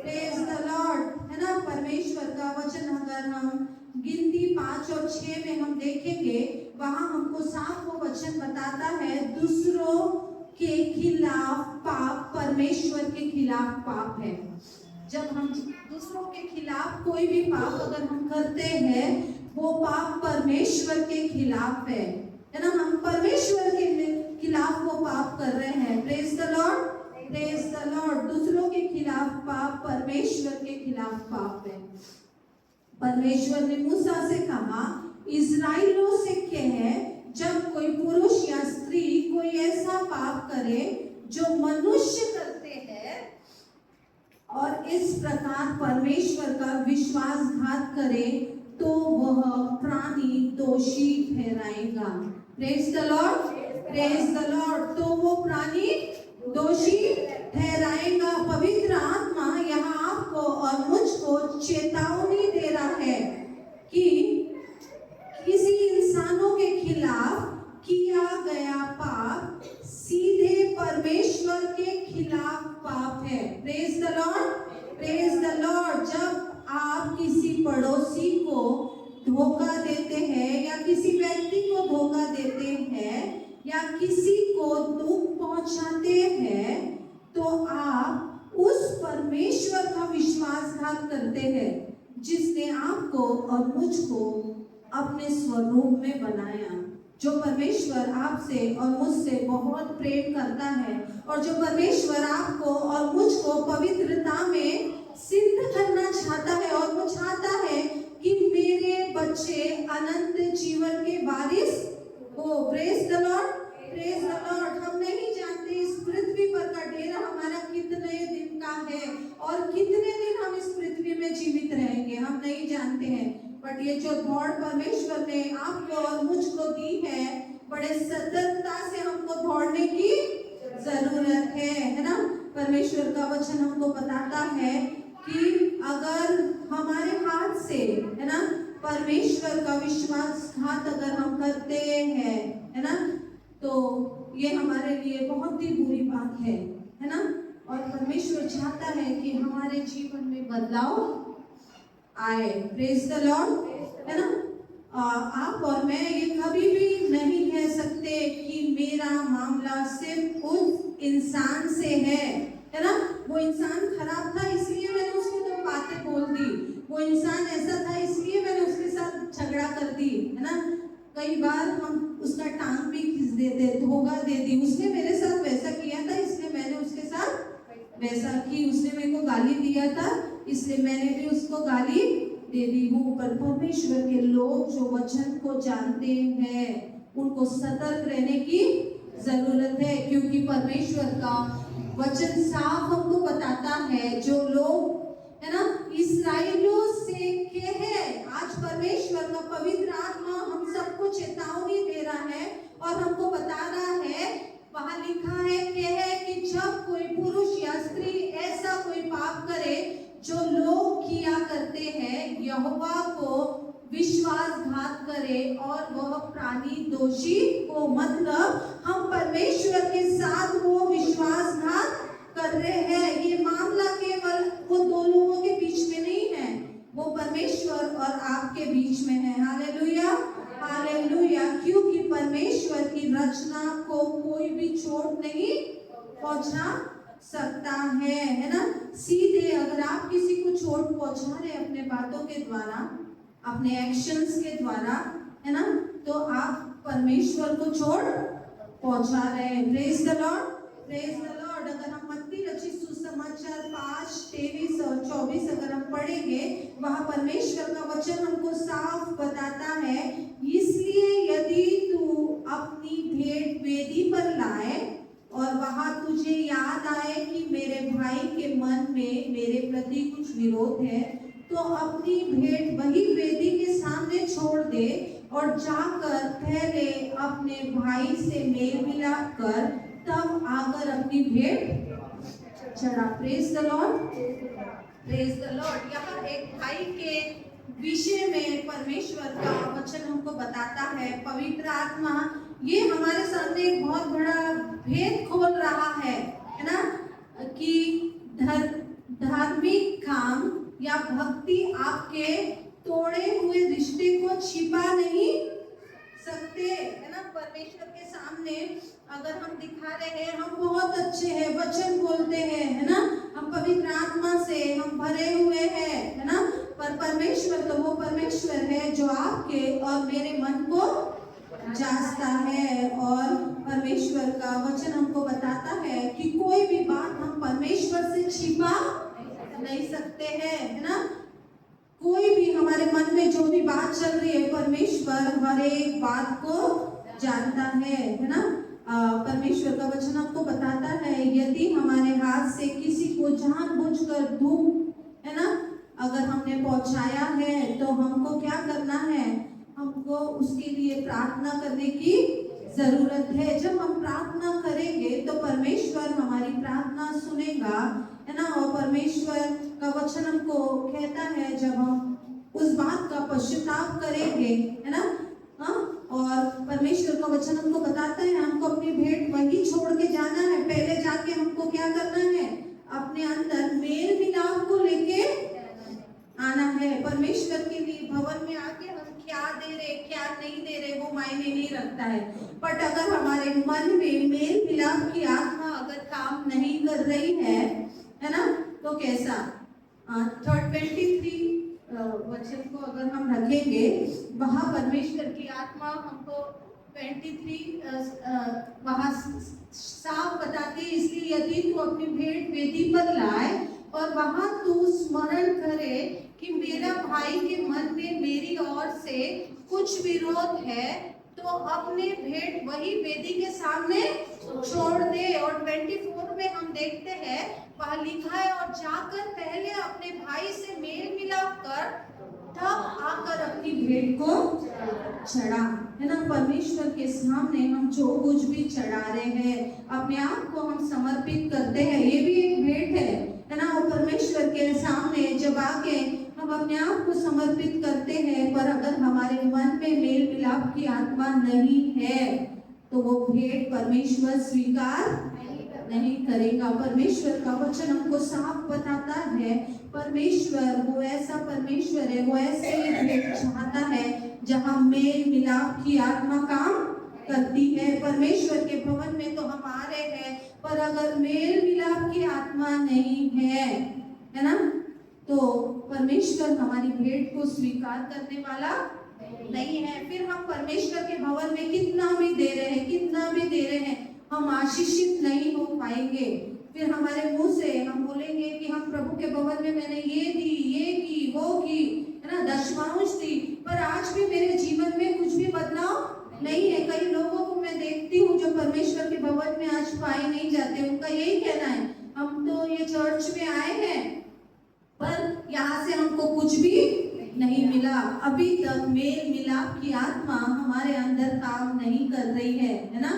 praise the Lord, है ना। परमेश्वर का वचन अगर हम गिनती 5 और 6 में हम देखेंगे, वहां हमको साफ वो वचन बताता है दूसरों के खिलाफ पाप परमेश्वर के खिलाफ पाप है। जब हम दूसरों के खिलाफ कोई भी पाप अगर हम करते हैं वो पाप परमेश्वर के खिलाफ है ना। हम परमेश्वर के खिलाफ वो पाप कर रहे हैं। Praise the Lord, praise the Lord. दूसरों के खिलाफ पाप परमेश्वर के खिलाफ पाप है। परमेश्वर ने मूसा से कहा, इस्राएलियों से कह, जब कोई पुरुष या स्त्री कोई ऐसा पाप करे जो मनुष्य करते हैं और इस प्रकार परमेश्वर का विश्वासघात करे तो वह प्राणी दोषी ठहराएगा। Praise the Lord, praise the Lord. तो वो प्राणी दोषी ठहराएगा। पवित्र आत्मा यहाँ आपको और मुझको चेतावनी दे रहा है कि किसी इंसानों के खिलाफ किया गया पाप सीधे परमेश्वर के खिलाफ पाप है। Praise the Lord, praise the Lord. जब आप किसी पड़ोसी को धोखा देते हैं या किसी व्यक्ति को धोखा देते हैं या किसी को दुख पहुंचाते हैं तो आप उस परमेश्वर का विश्वासघात करते हैं जिसने आपको और मुझको अपने स्वरूप में बनाया। जो परमेश्वर आपसे और मुझसे बहुत प्रेम करता है और जो परमेश्वर आपको और मुझको पवित्रता में सिद्ध करना चाहता है और वो चाहता है कि मेरे बच्चे अनंत जीवन के वारिस हो। Praise the Lord, praise the Lord. हम नहीं जानते इस पृथ्वी पर का डेरा हमारा कितने दिन का है और कितने दिन हम इस पृथ्वी में जीवित रहेंगे, हम नहीं जानते हैं। बट ये जो दौड़ परमेश्वर ने आपको और मुझको दी है, बड़े सतर्कता से हमको दौड़ने की जरूरत है ना। परमेश्वर का वचन हमको बताता है कि अगर हमारे हाथ से, है ना, परमेश्वर का विश्वासघात अगर हम करते हैं, है ना, तो ये हमारे लिए बहुत ही बुरी बात है ना। और परमेश्वर चाहता है कि हमारे जीवन में बदलाव आए। प्रेज द लॉर्ड, है ना। आप और मैं ये कभी भी नहीं कह सकते कि मेरा मामला सिर्फ उस इंसान से है ना। वो इंसान खराब था इसलिए मैंने उसको तो बातें बोल दी, वो इंसान ऐसा था इसलिए मैंने उसके साथ झगड़ा कर दी, है ना। कई बार हम उसका टांग भी खींच देते, धोखा दे दी, उसने मेरे साथ वैसा किया था इसलिए मैंने उसके साथ वैसा की, उसने मेरे को गाली दिया था इसलिए मैंने भी उसको गाली दे दी हूँ। पर परमेश्वर के लोग जो वचन को जानते हैं उनको सतर्क रहने की जरूरत है, क्योंकि परमेश्वर का वचन साफ हमको बताता है जो लोग, है ना, इस्राएलियों से कहे, आज परमेश्वर का पवित्र आत्मा हम सबको चेतावनी दे रहा है और हमको बता रहा है, वहां लिखा है कि जब कोई पुरुष या स्त्री ऐसा कोई पाप करे जो लोग किया करते हैं, यहोवा को विश्वासघात करे और वह प्राणी दोषी को, मतलब हम परमेश्वर के साथ वो विश्वासघात कर रहे हैं। ये मामला केवल वो दो लोगों के बीच में नहीं है, वो परमेश्वर और आपके बीच में है। Hallelujah, hallelujah. क्योंकि परमेश्वर की रचना को कोई भी चोट नहीं पहुंचा सकता है ना। सीधे अगर आप किसी को चोट पहुंचा रहे अपने बातों के द्वारा, अपने एक्शंस के द्वारा, है ना, तो आप परमेश्वर को चोट पहुंचा रहे हैं। Praise the Lord, praise the Lord. अगर हम मत्ती रचित सुसमाचार 5:23 और 24 अगर हम पढ़ेंगे, वहां परमेश्वर का वचन हमको साफ बताता है, इसलिए यदि तू अपनी भेंट वेदी पर लाए और वहां तुझे याद आए कि मेरे भाई के मन में मेरे प्रति कुछ विरोध है, तो अपनी भेंट वही वेदी के सामने छोड़ दे और जाकर पहले अपने भाई से मेल मिलाप कर तब आकर अपनी भेंट चढ़ा। Praise the Lord, praise the Lord. यहाँ एक भाई के विषय में परमेश्वर का वचन हमको बताता है, पवित्र आत्मा ये हमारे सामने एक बहुत बड़ा भेद खोल रहा है ना, कि धार्मिक काम या भक्ति आपके तोड़े हुए रिश्ते को छिपा नहीं सकते, है ना। परमेश्वर के सामने अगर हम दिखा रहे हैं हम बहुत अच्छे हैं, वचन बोलते हैं, है ना, हम पवित्र आत्मा से हम भरे हुए हैं, है ना, पर परमेश्वर तो वो परमेश्वर है जो आपके और मेरे मन को जांचता है। और परमेश्वर का वचन हमको बताता है कि कोई भी बात हम परमेश्वर से छिपा नहीं सकते हैं, है ना। कोई भी हमारे मन में जो भी बात चल रही है, परमेश्वर हर एक बात को जानता है ना। परमेश्वर का वचन हमको बताता है, यदि हमारे हाथ से किसी को जानबूझकर दुख, है ना, अगर हमने पहुंचाया है तो हमको क्या करना है, हमको उसके लिए प्रार्थना करने की जरूरत है। जब हम प्रार्थना करेंगे तो परमेश्वर हमारी प्रार्थना सुनेगा, है ना। और परमेश्वर का वचन हमको कहता है, जब हम उस बात का पश्चाताप करेंगे, है ना। हाँ, और परमेश्वर का वचन हमको बताता है हमको अपनी भेंट वही छोड़ के जाना है। पहले जाके हमको क्या करना है, अपने अंदर मेल मिलाप को लेके आना है। परमेश्वर के लिए भवन में आके हम क्या दे रहे क्या नहीं दे रहे वो मायने नहीं रखता है, बट अगर हमारे मन में मेल मिलाप की आत्मा अगर काम नहीं कर रही है ना, तो कैसा 23 वचन को अगर हम रखेंगे, वहां परमेश्वर की आत्मा हमको 23 वहां साफ बताती है, इसलिए यदि तू अपनी भेंट वेदी पर लाए और वहां तू स्मरण करे कि मेरा भाई के मन में मेरी ओर से कुछ विरोध है, तो अपने भेंट वही वेदी के सामने छोड़ दे। और 24 में हम देखते हैं वहां लिखा है, और जाकर पहले अपने भाई से मेल मिलाप कर, तब आकर अपनी भेंट को चढ़ा, है ना। परमेश्वर के सामने हम जो कुछ भी चढ़ा रहे हैं, अपने आप को हम समर्पित करते हैं, ये भी एक भेंट है ना। और परमेश्वर के सामने जब आके हम अपने आप को समर्पित करते हैं, पर अगर हमारे मन में मेल मिलाप की आत्मा नहीं है, तो वो भेंट परमेश्वर स्वीकार नहीं करेगा। परमेश्वर का वचन हमको साफ बताता है, परमेश्वर वो ऐसा परमेश्वर है, वो ऐसे भेंट चाहता है जहां मेल मिलाप की आत्मा काम करती है। परमेश्वर के भवन में तो हम आ रहे हैं, पर अगर मेल मिलाप की आत्मा नहीं है ना, तो परमेश्वर हमारी भेंट को स्वीकार करने वाला नहीं है। फिर हम परमेश्वर के भवन में कितना भी दे रहे हैं, कितना भी दे रहे हैं, हम आशीषित नहीं हो पाएंगे। फिर हमारे मुंह से हम बोलेंगे कि हम प्रभु के भवन में मैंने ये दी, ये की, वो की, है ना, दशमांश दी, पर आज भी मेरे जीवन में कुछ भी बदलाव नहीं है। कई लोगों को मैं देखती हूँ जो परमेश्वर के भवन में आज पाए नहीं जाते, उनका यही कहना है हम तो ये चर्च में आए हैं, पर यहाँ से हमको कुछ भी नहीं मिला। अभी तक मेल मिलाप की आत्मा हमारे अंदर काम नहीं कर रही है ना।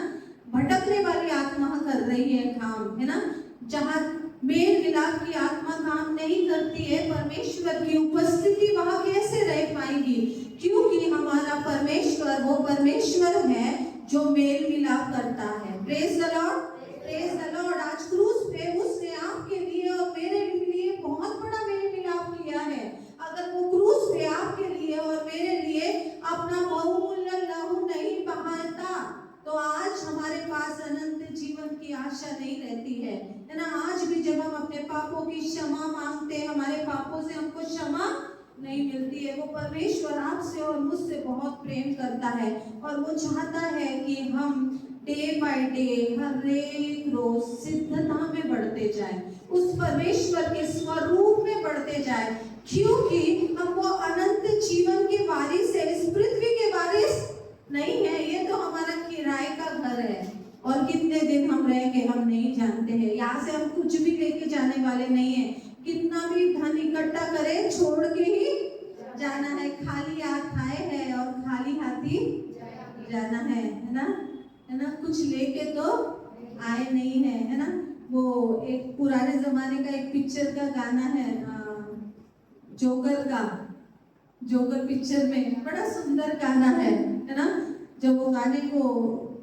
भटकने वाली आत्मा कर रही है काम, है ना। जहाँ मेल मिलाप की आत्मा काम नहीं करती है, परमेश्वर की उपस्थिति वहां कैसे रह पाएगी? क्योंकि हमारा परमेश्वर वो परमेश्वर है जो मेल मिलाप करता है। Praise the Lord, praise the Lord. आज क्रूस पे उसने आपके लिए और मेरे लिए बहुत बड़ा मेल मिलाप किया है। अगर वो क्रूस पे आपके लिए और मेरे लिए अपना बहुमूल्य लहू नहीं बहाता, तो आज हमारे पास अनंत जीवन की आशा नहीं रहती है ना। आज भी जब हम अपने पापों की क्षमा मांगते हैं, हमारे पापों से हमको क्षमा नहीं मिलती है। वो परमेश्वर आपसे और मुझसे बहुत प्रेम करता है, और वो चाहता है कि हम डे बाय डे हर एक रोज सिद्धता में बढ़ते जाएं, उस परमेश्वर के स्वरूप में बढ़ते जाएं, क्योंकि हम वो अनंत जीवन के वारिस है, इस पृथ्वी के वारिस नहीं है। ये तो हमारा किराए का घर है, और कितने दिन हम रहेंगे हम नहीं जानते हैं। यहाँ से हम कुछ भी लेके जाने वाले नहीं है। कितना भी धन इकट्ठा करें, छोड़ के ही जाना है। खाली हाथ आए हैं और खाली हाथ ही जाना है ना, है ना। कुछ लेके तो आए नहीं है ना। वो एक पुराने जमाने का एक पिक्चर का गाना है, जोकर का, जोकर पिक्चर में बड़ा सुंदर गाना है ना। जब वो गाने को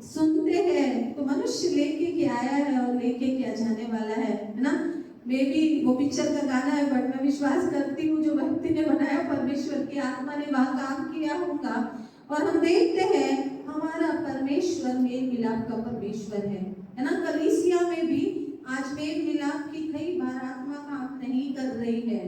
सुनते हैं तो मनुष्य लेके क्या आया है और लेके क्या जाने वाला है ना। मे भी वो पिक्चर का गाना है, बट मैं विश्वास करती हूँ जो व्यक्ति ने बनाया, परमेश्वर की आत्मा ने वहां काम किया होगा। और हम देखते हैं हमारा परमेश्वर मेल मिलाप का परमेश्वर है ना। कलीसिया में भी आज मेल मिलाप की कई बार आत्मा काम नहीं कर रही है,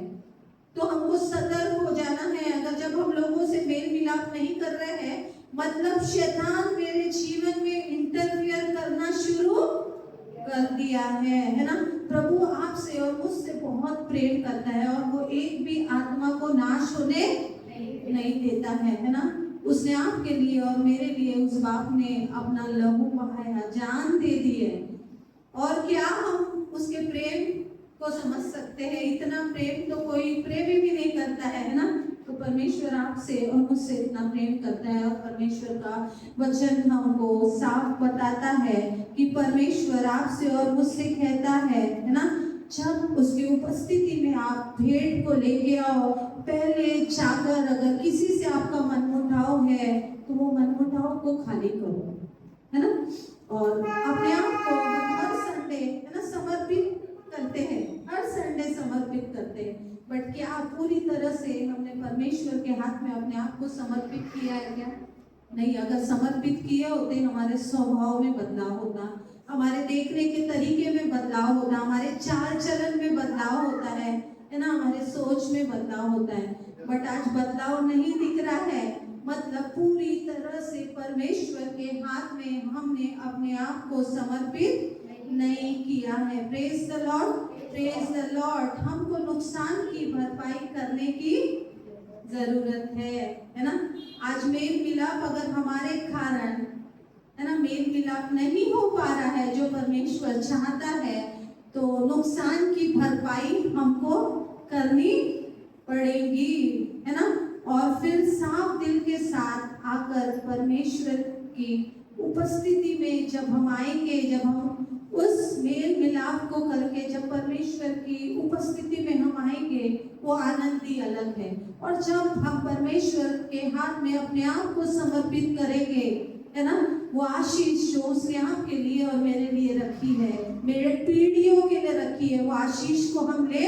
तो हमको सतर्क हो जाना है। अगर जब हम लोगों से मेल मिलाप नहीं कर रहे हैं, मतलब शैतान मेरे जीवन में इंटरफियर करना शुरू कर दिया है ना। प्रभु आपसे और मुझसे बहुत प्रेम करता है, और वो एक भी आत्मा को नाश होने नहीं देता है ना। उसने आपके लिए और मेरे लिए उस बाप ने अपना लहू बहाया, जान दे दी है, और क्या हम उसके प्रेम को समझ सकते हैं? इतना प्रेम तो कोई प्रेमी भी नहीं करता है ना। तो परमेश्वर आपसे और मुझसे इतना प्रेम करता है, और परमेश्वर का वचन हमको साफ बताता है कि परमेश्वर आपसे और मुझसे कहता है ना, जब उसकी उपस्थिति में आप भेंट को लेके आओ, पहले जाकर अगर किसी से आपका मनमुटाव है तो वो मनमुटाव को खाली करो, है ना। और अपने आप को हर संडे, है ना, समर्पित करते हैं, हर संडे समर्पित करते हैं, बट क्या पूरी तरह से हमने परमेश्वर के हाथ में अपने आप को समर्पित किया है क्या? नहीं। अगर समर्पित किए होते हमारे स्वभाव में बदलाव होता, हमारे देखने के तरीके में बदलाव होता, हमारे चाल चलन में बदलाव होता है ना, हमारे सोच में बदलाव होता है। बट आज बदलाव नहीं दिख रहा है, मतलब पूरी तरह से परमेश्वर के हाथ में हमने अपने आप को समर्पित नहीं किया है। Praise the Lord, praise the Lord. हमको नुकसान की भरपाई करने की जरूरत है ना। आज मेल मिलाप अगर हमारे कारण, है ना, मेल मिलाप नहीं हो पा रहा है जो परमेश्वर चाहता है, तो नुकसान की भरपाई हमको करनी पड़ेगी, है ना। और फिर साफ दिल के साथ आकर परमेश्वर की उपस्थिति में जब हम आएंगे, जब हम उस मेल मिलाप को करके जब परमेश्वर की उपस्थिति में हम आएंगे, वो आनंद ही अलग है। और जब हम परमेश्वर के हाथ में अपने आप को समर्पित करेंगे, है ना, वो आशीष जो उसने आपके लिए और मेरे लिए रखी है, मेरे पीढ़ियों के लिए रखी है, वो आशीष को हम ले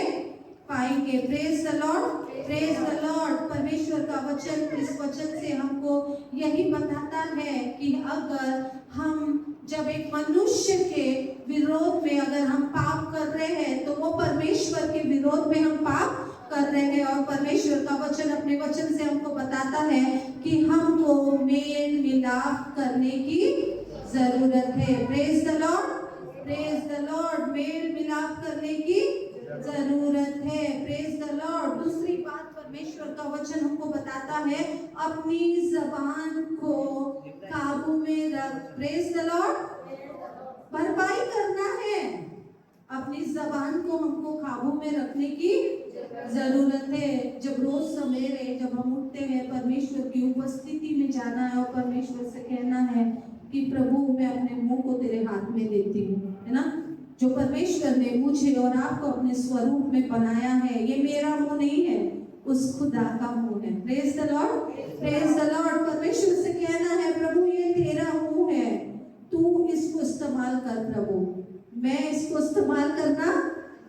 पाएंगे। Praise the Lord, praise the Lord. परमेश्वर का वचन, इस वचन से हमको यही बताता है कि अगर हम जब एक मनुष्य के विरोध में अगर हम पाप कर रहे हैं, तो वो परमेश्वर के विरोध में हम पाप कर रहे हैं। और परमेश्वर का वचन अपने वचन से हमको बताता है कि हमको मेल मिलाप करने की जरूरत है। Praise the Lord, praise the Lord. मेल मिलाप करने की जरूरत है। Praise the Lord. दूसरी बात परमेश्वर का वचन हमको बताता है, अपनी जबान को काबू में रख। Praise the Lord. भरपाई करना है, अपनी जबान को हमको काबू में रखने की जरूरत है। जब रोज सवेरे जब हम उठते हैं, परमेश्वर की उपस्थिति में जाना है और परमेश्वर से कहना है कि प्रभु मैं अपने मुंह को तेरे हाथ में देती हूँ, है ना। जो परमेश्वर ने मुझे और आपको अपने स्वरूप में बनाया है, ये मेरा मुंह नहीं है, उस खुदा का मुंह है। Praise the Lord, praise the Lord. परमेश्वर से कहना है, प्रभु ये तेरा मुंह है, तू इसको इस्तेमाल कर प्रभु, मैं इसको इस्तेमाल करना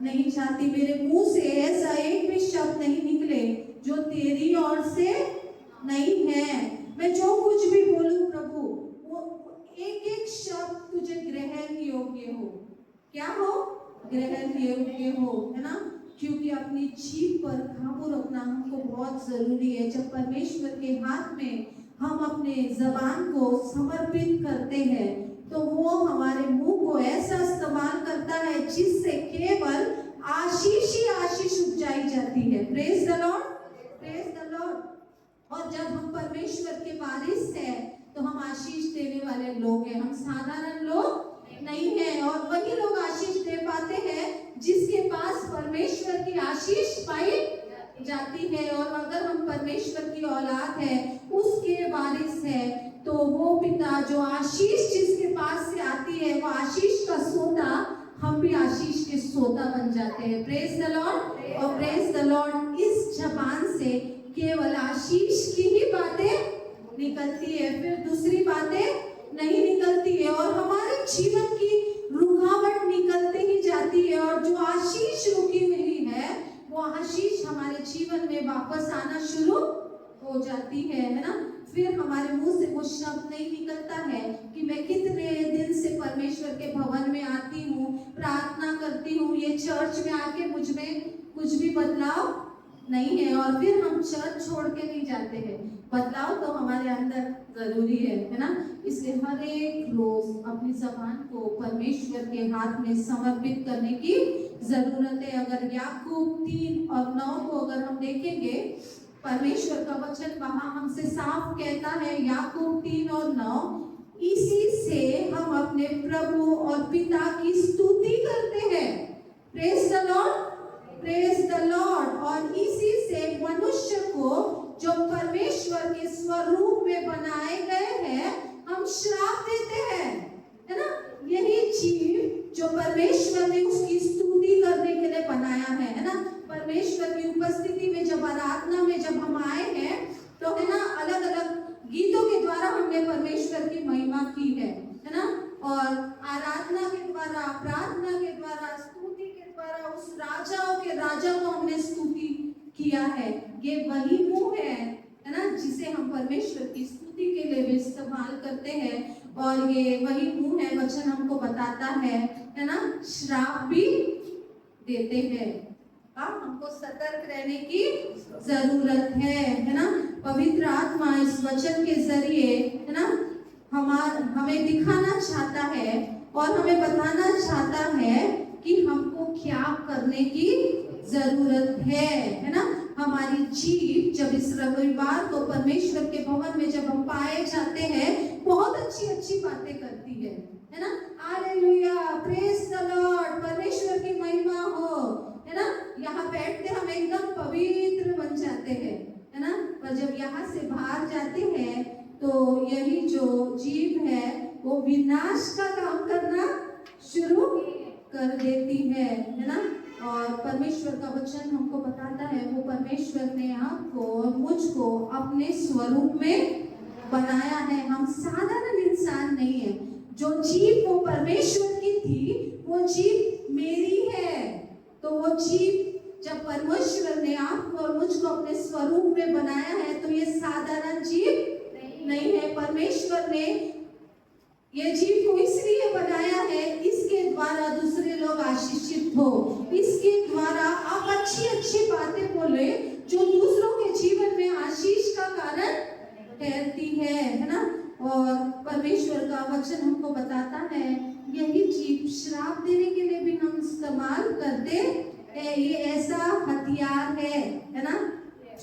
नहीं चाहती। मेरे मुंह से ऐसा एक भी शब्द नहीं निकले जो तेरी ओर से नहीं है। मैं जो कुछ भी बोलूं प्रभु, वो एक एक शब्द तुझे ग्रहण योग्य हो। क्या हो? ग्रहण योग्य हो, है ना। क्योंकि अपनी जीभ पर काबू रखना हमको बहुत जरूरी है। जब परमेश्वर के हाथ में हम अपने जबान को समर्पित करते हैं, तो वो हमारे मुंह को ऐसा इस्तेमाल करता है जिससे केवल आशीष ही आशीष उपजाई जाती है। Praise the Lord, praise the Lord. और जब हम परमेश्वर के वारिस हैं, तो हम आशीष देने वाले लोग हैं, हम साधारण लोग नहीं है। और वही लोग आशीष दे पाते हैं जिसके पास परमेश्वर की आशीष पाई जाती है। और अगर हम परमेश्वर की औलाद है, उसके वारिस है, तो वो पिता जो आशीष जिसके पास से आती है, वो आशीष का सोता, हम भी आशीष के सोता बन जाते हैं। Praise the Lord. और प्रेज द लॉर्ड, इस जबान से केवल आशीष की ही बातें निकलती है, फिर दूसरी बातें नहीं निकलती है। और हमारे जीवन की रुकावट निकलती ही जाती है, और जो आशीष रुकी हुई है, वो आशीष हमारे जीवन में वापस आना शुरू हो जाती है ना। फिर हमारे मुंह से वो शब्द नहीं निकलता है कि मैं कितने दिन से परमेश्वर के भवन में आती हूँ, प्रार्थना करती हूँ, ये चर्च में आके मुझ में कुछ भी बदलाव नहीं है। और फिर हम चर्च छोड़ के नहीं जाते हैं। बदलाव तो हमारे अंदर जरूरी है ना। इसलिए हर एक रोज अपनी जबान को परमेश्वर के हाथ में समर्पित करने की जरूरत है। अगर याकूब 3 और 9 को अगर हम देखेंगे, परमेश्वर का वचन वहां हमसे साफ कहता है, याकूब 3 और 9, इसी से हम अपने प्रभु और पिता की स्तुति करते हैं। Praise the Lord, praise the Lord. और इसी से मनुष्य को जो परमेश्वर के स्वरूप में बनाए गए हैं, हम श्राप देते हैं, है ना। यही जीव जो परमेश्वर ने उसकी स्तुति करने के लिए बनाया है ना। परमेश्वर की उपस्थिति में जब आराधना हमने परमेश्वर की महिमा की है ना। और आराधना के द्वारा, प्रार्थना के द्वारा, स्तुति के द्वारा उस राजाओं के राजा को हमने स्तुति किया है। ये वही मुंह है ना, जिसे हम परमेश्वर की स्तुति के लिए भी इस्तेमाल करते हैं। और ये वही मुंह है, वचन हमको बताता है ना, श्राप भी देते हैं। अब हमको सतर्क रहने की जरूरत है ना। पवित्र आत्मा इस वचन के जरिए है ना हमें दिखाना चाहता है और हमें बताना चाहता है कि हमको क्या करने की जरूरत है ना। हमारी जीव जब इस रविवार को परमेश्वर के भवन में जब हम पाए जाते हैं, बहुत अच्छी अच्छी बातें करती है ना। हालेलुया, प्रेज द लॉर्ड, परमेश्वर की महिमा हो, है ना। यहाँ बैठते हम एकदम पवित्र बन जाते हैं, है ना। पर जब यहाँ से बाहर जाते हैं तो यही जो जीव है वो विनाश का काम करना शुरू कर देती है ना। और परमेश्वर का वचन हमको बताता है, वो परमेश्वर ने आपको और मुझको अपने स्वरूप में बनाया है। हम साधारण इंसान नहीं है। जो जीव वो परमेश्वर की थी, वो जीव मेरी है। तो वो जीव जब परमेश्वर ने आपको और मुझको अपने स्वरूप में बनाया है, तो ये साधारण जीव नहीं है। परमेश्वर ने ये जीव को इसलिए बनाया है, इसके द्वारा दूसरे लोग आशीषित हो, इसके द्वारा आप अच्छी अच्छी बातें बोले जो दूसरों के जीवन में आशीष का कारण ठहरती है ना। और परमेश्वर का वचन हमको बताता है, यही जीव श्राप देने के लिए भी हम इस्तेमाल करते हैं। ये ऐसा हथियार है ना,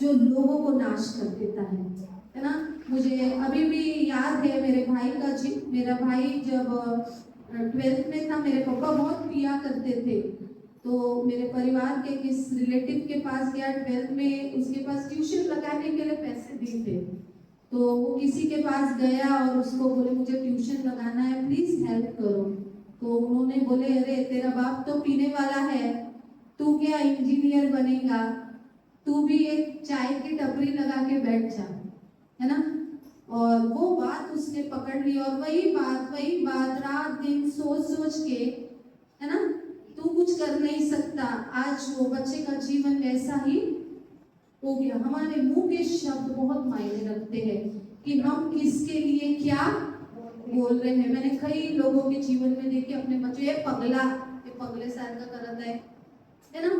जो लोगों को नाश कर देता है ना। मुझे अभी भी याद है मेरे भाई का जी, मेरा भाई जब 12th में था, मेरे पापा बहुत पिया करते थे। तो मेरे परिवार के किस रिलेटिव के पास गया 12th में, उसके पास ट्यूशन लगाने के लिए पैसे दिए थे। तो वो किसी के पास गया और उसको बोले मुझे ट्यूशन लगाना है, प्लीज हेल्प करो। तो उन्होंने बोले अरे तेरा बाप तो पीने वाला है, तू क्या इंजीनियर बनेगा, तू भी एक चाय की टपरी लगा के बैठ जा, है ना। और वो बात उसने पकड़ ली और वही बात रात दिन सोच सोच के, है ना, तू कुछ कर नहीं सकता। आज वो बच्चे का जीवन वैसा ही हो गया। हमारे मुंह के शब्द बहुत मायने रखते हैं कि हम किसके लिए क्या बोल रहे हैं। मैंने कई लोगों के जीवन में देखे अपने बच्चे, ये पगले सारखा करता है ना,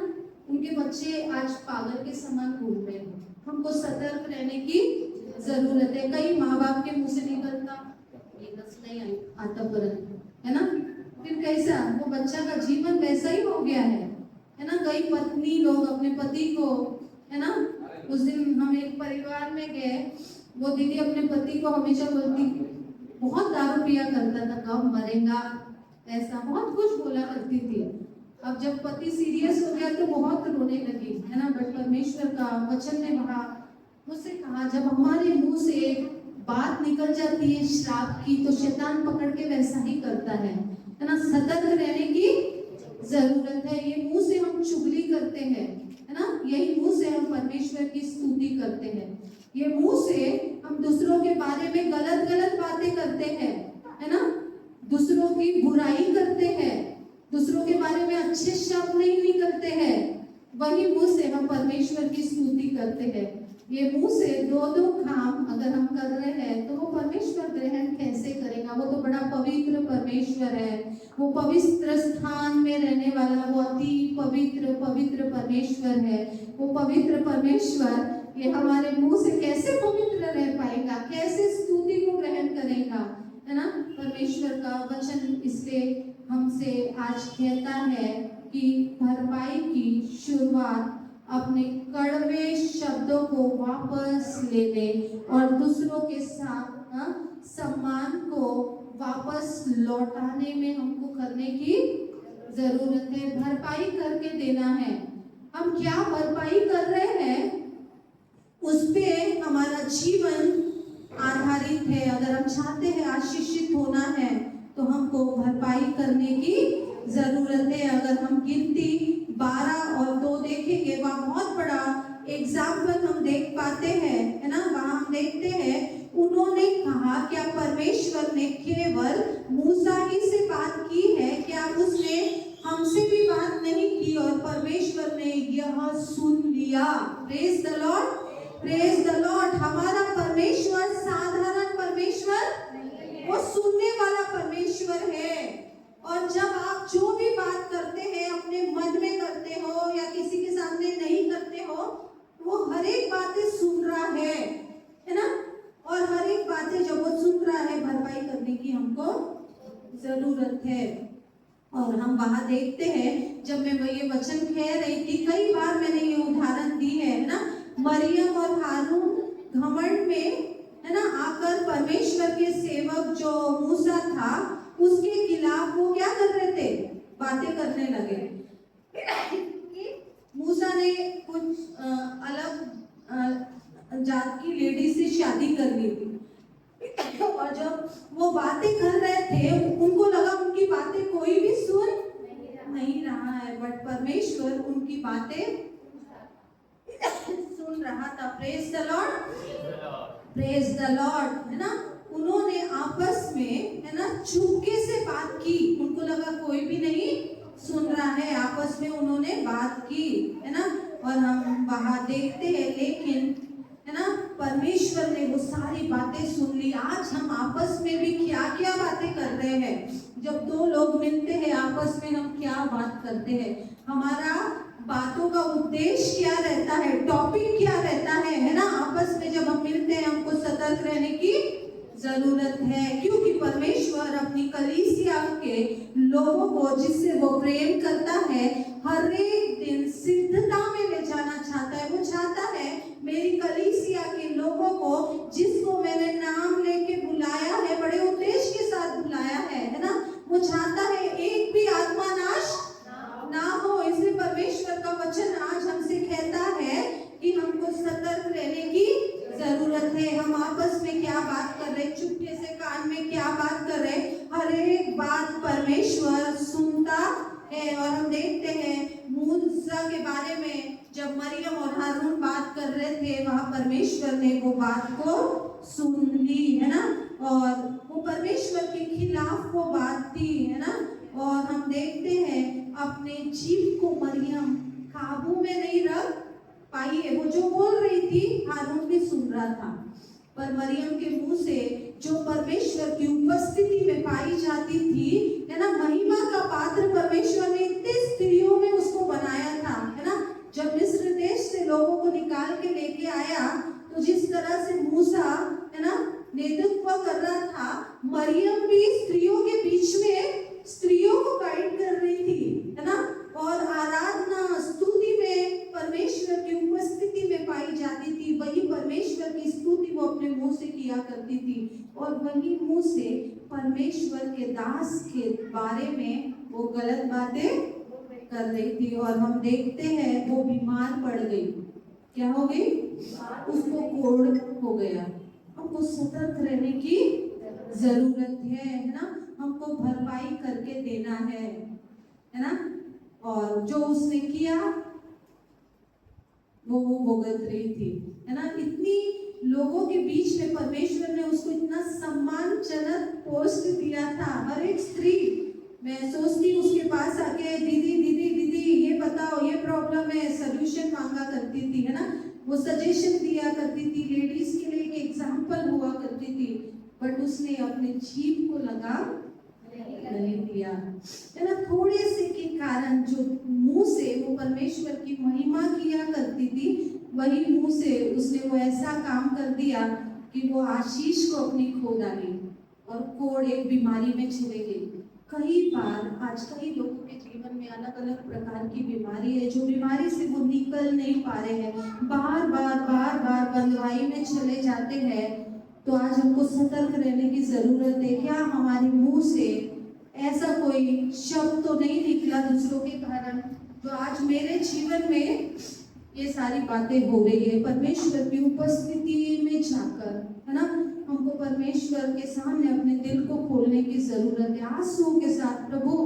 उनके बच्चे आज पागल के समान घूम रहे हैं। हमको सतर्क रहने की जरूरत है। कई माँ बाप के मुंह से निकलता ये दस नहीं आता परंतु, है ना, फिर कैसा वो बच्चा का जीवन वैसा ही हो गया है ना। कई पत्नी लोग अपने पति को, है ना, उस दिन हम एक परिवार में गए, वो दीदी अपने पति को हमेशा बोलती, बहुत दारू पिया करता था, कब मरेगा, ऐसा बहुत कुछ बोला करती थी। अब जब पति सीरियस हो गया तो बहुत रोने लगी, है ना। बट परमेश्वर का वचन ने मुझसे कहा, जब हमारे मुंह से बात निकल जाती है श्राप की, तो शैतान पकड़ के वैसा ही करता है ना। सतर्क रहने की जरूरत है। ये मुंह से हम चुगली करते हैं, है ना, यही मुंह से हम परमेश्वर की स्तुति करते हैं। ये मुंह से हम दूसरों के बारे में गलत गलत बातें करते हैं, है ना, दूसरों की बुराई करते हैं, दूसरों के बारे में अच्छे शब्द नहीं निकलते हैं। वही मुंह से हम परमेश्वर की स्तुति करते हैं। ये मुंह से दो काम अगर हम कर रहे हैं तो वो परमेश्वर ग्रहण कैसे करेगा। वो तो बड़ा पवित्र परमेश्वर है, वो पवित्र स्थान में रहने वाला, वो अति पवित्र परमेश्वर है। वो पवित्र परमेश्वर ये हमारे मुंह से कैसे पवित्र रह पाएगा, कैसे स्तुति को ग्रहण करेगा, है ना। परमेश्वर का वचन इसलिए हमसे आज कहता है कि भरपाई की शुरुआत अपने कड़वे शब्दों को वापस लेने और दूसरों के साथ सम्मान को वापस लौटाने में हमको करने की जरूरत है। भरपाई करके देना है। हम क्या भरपाई कर रहे हैं उस पे हमारा जीवन आधारित है। अगर हम चाहते हैं आशीषित होना है तो हमको भरपाई करने की जरूरत है। अगर हम गिनती 12 और 2 देखेंगे, वहाँ बहुत बड़ा एग्जाम्पल हम देख पाते हैं, है ना। वहाँ हम देखते हैं उन्होंने कहा कि आप भरपाई करने की हमको जरूरत है। और हम वहां देखते हैं, जब मैं वो ये वचन कह रही थी, कई बार मैंने ये उदाहरण दी है ना, मरियम और हारून घमंड में, है ना, आकर परमेश्वर के सेवक जो मूसा था उसके खिलाफ वो क्या कर रहे थे, बातें करने लगे। मूसा ने कुछ अलग जात की लेडी से शादी कर ली थी, और जब वो बातें कर रहे थे उनको लगा उनकी बातें कोई भी सुन नहीं रहा है, बट परमेश्वर उनकी बातें सुन रहा था। Praise the Lord, praise the Lord, है ना। उन्होंने आपस में, है ना, चुपके से बात की, उनको लगा कोई भी नहीं सुन रहा है, आपस में उन्होंने बात की, है ना। और हम वहां देखते हैं, लेकिन, है ना, परमेश्वर ने वो सारी बातें सुन ली। आज हम आपस में भी क्या क्या बातें कर रहे हैं, जब दो लोग मिलते हैं आपस में हम क्या बात करते हैं, हमारा बातों का उद्देश्य क्या रहता है, टॉपिक क्या रहता है ना। आपस में जब हम मिलते हैं हमको सतर्क रहने की जरूरत है, क्योंकि परमेश्वर अपनी कलीसिया के लोगों को, जिससे वो प्रेम करता है, हर एक दिन सिद्धता में ले जाना चाहता है। वो चाहता है मेरी कलीसिया के लोगों को, जिसको मैंने नाम लेके बुलाया है, बड़े उद्देश्य के साथ बुलाया है ना, वो चाहता है एक भी आत्मा नाश ना हो। इसलिए परमेश्वर का वचन आज हमसे कहता है कि हमको सतर्क रहने की जरूरत है। हम आपस में क्या बात कर रहे, चुपके से कान में क्या बात कर रहे, हर एक बात परमेश्वर सुनता है। और हम देखते हैं मूसा के बारे में, जब मरियम और हारून बात कर रहे थे, वहां परमेश्वर ने वो बात को सुन ली, है ना, और वो परमेश्वर के खिलाफ वो बात थी, है ना। और हम देखते हैं अपने जीव को मरियम काबू में नहीं रख पाई है। वो जो बोल रही थी हारून भी सुन रहा था, पर मरियम के मुंह से जो परमेश्वर की उपस्थिति में पाई जाती थी, है ना, महिमा का पात्र परमेश्वर ने इतने स्त्रियों में उसको बनाया था, है ना। जब मिस्र देश से लोगों को निकाल के लेके आया, तो जिस तरह से मूसा, है ना, नेतृत्व कर रहा था, मरियम भी स्त्रियों के बीच में स्त्रियों को गाइड कर रही थी, है ना। और आराधना स्तुति में परमेश्वर की उपस्थिति में पाई जाती थी। वही परमेश्वर की स्तुति वो अपने मुंह से किया करती थी, और वही मुंह से परमेश्वर के दास के बारे में वो गलत बातें कर रही थी। और हम देखते हैं वो बीमार पड़ गई। क्या हो गई? उसको कोढ़ हो गया। हमको सतर्क रहने की जरूरत है ना। हमको भरपाई करके देना है ना। और जो उसने किया वो भुगत रही थी, है ना। इतनी लोगों के बीच में परमेश्वर ने उसको इतना सम्मानजनक पोस्ट दिया था। हर एक स्त्री, मैं सोचती उसके पास आके दीदी दीदी दीदी ये बताओ, ये प्रॉब्लम है, सोल्यूशन मांगा करती थी, है ना। वो सजेशन दिया करती थी, लेडीज के लिए एक एग्जाम्पल हुआ करती थी। बट उसने अपने जीव को लगा नहीं दिया, है ना। थोड़े से के कारण जो मुंह से वो परमेश्वर की महिमा किया करती थी, वही मुंह से उसने वो ऐसा काम कर दिया कि वो आशीष को अपनी खो डाली और कोढ़ एक बीमारी में चले गई। कई बार आज कई लोगों के जीवन में अलग अलग प्रकार की बीमारी है, जो बीमारी से वो निकल नहीं पा रहे हैं, बार बार बंदवाई में चले जाते हैं। तो आज हमको सतर्क रहने की जरूरत है। क्या हमारे मुंह से ऐसा कोई शब्द तो नहीं निकला दूसरों के कारण, तो आज मेरे जीवन में ये सारी बातें हो रही है। परमेश्वर की उपस्थिति में जाकर, है ना, हमको परमेश्वर के सामने अपने दिल को खोलने की जरूरत है, आंसू के साथ। प्रभु,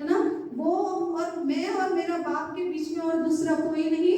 है ना, वो और मैं और मेरा बाप के बीच में और दूसरा कोई नहीं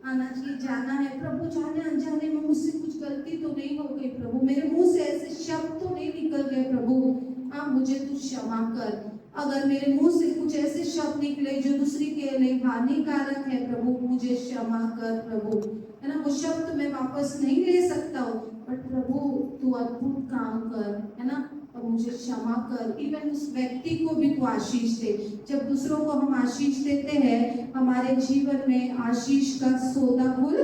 आना चाहिए। जाना है प्रभु, जाने अनजाने में मुझसे कुछ गलती तो नहीं हो गई प्रभु, मेरे मुंह से ऐसे शब्द तो नहीं निकल गए प्रभु, हाँ मुझे तू क्षमा कर। अगर मेरे मुंह से कुछ ऐसे शब्द निकले जो दूसरी के लिए हानिकारक है प्रभु, मुझे क्षमा कर प्रभु, है ना। वो शब्द मैं वापस नहीं ले सकता हूँ, बट प्रभु तू अद्भुत काम कर, है ना, और मुझे क्षमा कर। इवन उस व्यक्ति को भी तू आशीष दे। जब दूसरों को हम आशीष देते हैं, हमारे जीवन में आशीष का सौदा खुल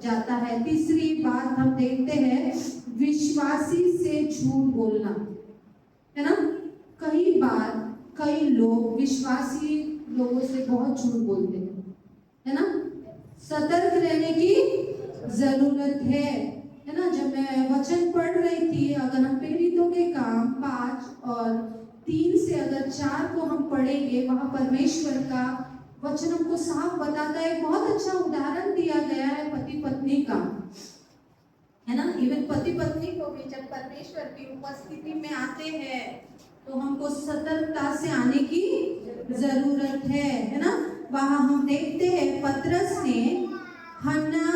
जाता है। तीसरी बात हम देखते हैं, विश्वासी से झूठ बोलना। है ना। कई बार कई लोग विश्वासी लोगों से बहुत झूठ बोलते हैं, है ना। सतर्क रहने की जरूरत है ना। जब मैं वचन पढ़ रही थी, अगर हम प्रेरितों के काम 5 और 3 से अगर 4 को हम पढ़ेंगे, वहां परमेश्वर का वचन हमको साफ बताता है। बहुत अच्छा उदाहरण दिया गया है पति पत्नी का, है ना। इवन पति पत्नी को भी जब परमेश्वर की उपस्थिति में आते हैं तो हमको सतर्कता से आने की जरूरत है ना। वहां हम देखते हैं पतरस ने हनन्या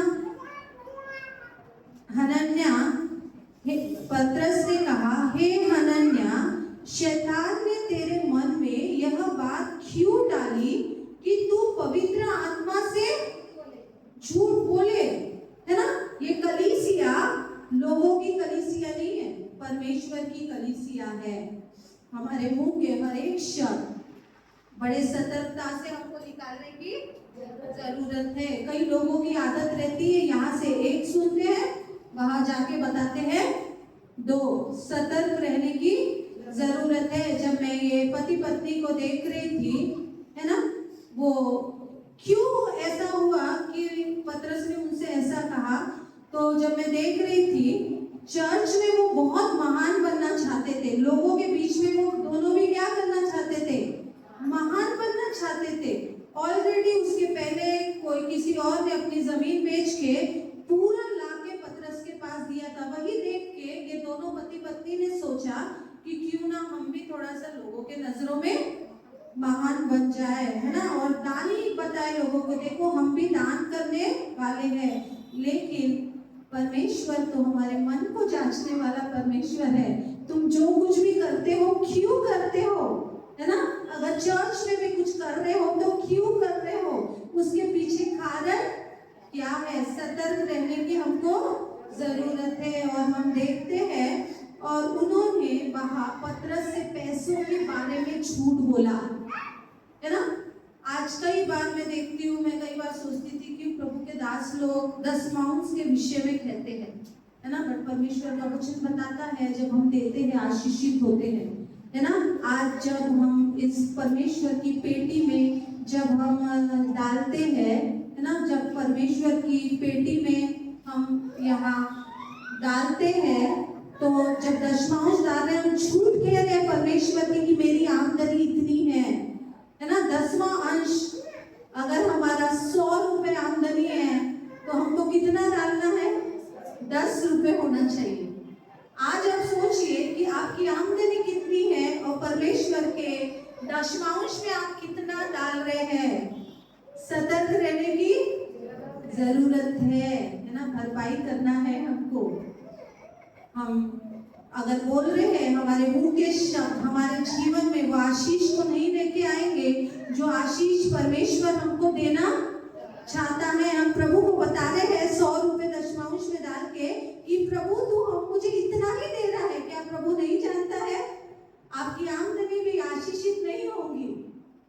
पतरस ने कहा, हे हनन्या, शैतान ने तेरे मन में यह बात क्यों डाली कि तू पवित्र आत्मा से झूठ बोले, है ना। ये कलीसिया लोगों की कलीसिया नहीं है, परमेश्वर की कलीसिया है। हमारे मुंह के हर एक शब्द बड़े सतर्कता से हमको निकालने की जरूरत है। कई लोगों की आदत रहती है, यहाँ से एक सुनते हैं, वहां जाके बताते हैं 2। सतर्क रहने की जरूरत है। जब मैं ये पति पत्नी को देख रही थी, है ना, वो क्यों ऐसा हुआ कि पतरस ने उनसे ऐसा कहा, तो जब मैं देख रही थी चर्च में वो बहुत महान बनना चाहते थे, लोगों के बीच में वो दोनों भी क्या करना चाहते थे, महान बनना चाहते थे। ऑलरेडी उसके पहले कोई किसी और ने अपनी जमीन बेच के पूरा लाके पतरस के पास दिया था। वही देख के ये दोनों पति पत्नी ने सोचा कि क्यों ना हम भी थोड़ा सा लोगों के नजरों में महान बन जाए, है ना। और दान ही बताए लोगों को, देखो हम भी दान करने वाले हैं। लेकिन परमेश्वर तो हमारे मन को जांचने वाला परमेश्वर है। तुम जो कुछ भी करते हो क्यों करते हो, है ना। अगर चर्च में भी कुछ कर रहे हो तो क्यों कर रहे हो, उसके पीछे कारण क्या है। सतर्क रहने की हमको जरूरत है। और हम देखते हैं, और उन्होंने वहां पतरस से पैसों के बारे में झूठ बोला, है ना। आज कई बार मैं देखती हूँ, मैं कई बार सोचती थी कि प्रभु के दास लोग दशमांश के विषय में कहते हैं, है ना। बट परमेश्वर का वचन बताता है जब हम देते हैं आशीषित होते हैं, है ना। आज जब हम इस परमेश्वर की पेटी में जब हम डालते हैं, है ना, जब परमेश्वर की पेटी में हम यहाँ डालते हैं, तो जब दशमांश डाल रहे हैं, हम झूठ कह रहे हैं परमेश्वर की कि मेरी आमदनी इतनी है ना। 10वां अंश अगर हमारा 100 रुपए आमदनी है तो हमको कितना डालना है, 10 रुपए होना चाहिए। आज आप सोचिए कि आपकी आमदनी कितनी है और परमेश्वर के दशमांश में आप कितना डाल रहे हैं। सतर्क रहने की जरूरत है ना। भरपाई करना है हमको। हम अगर बोल रहे हैं, हमारे मुंह के शब्द हमारे जीवन में वो आशीष को नहीं लेके आएंगे जो आशीष परमेश्वर हमको देना चाहता है। हम प्रभु को बता रहे हैं 100 रुपए दशमांश में डाल के कि प्रभु तू हम मुझे इतना ही दे रहा है, क्या प्रभु नहीं जानता है आपकी आमदनी भी आशीषित नहीं होगी।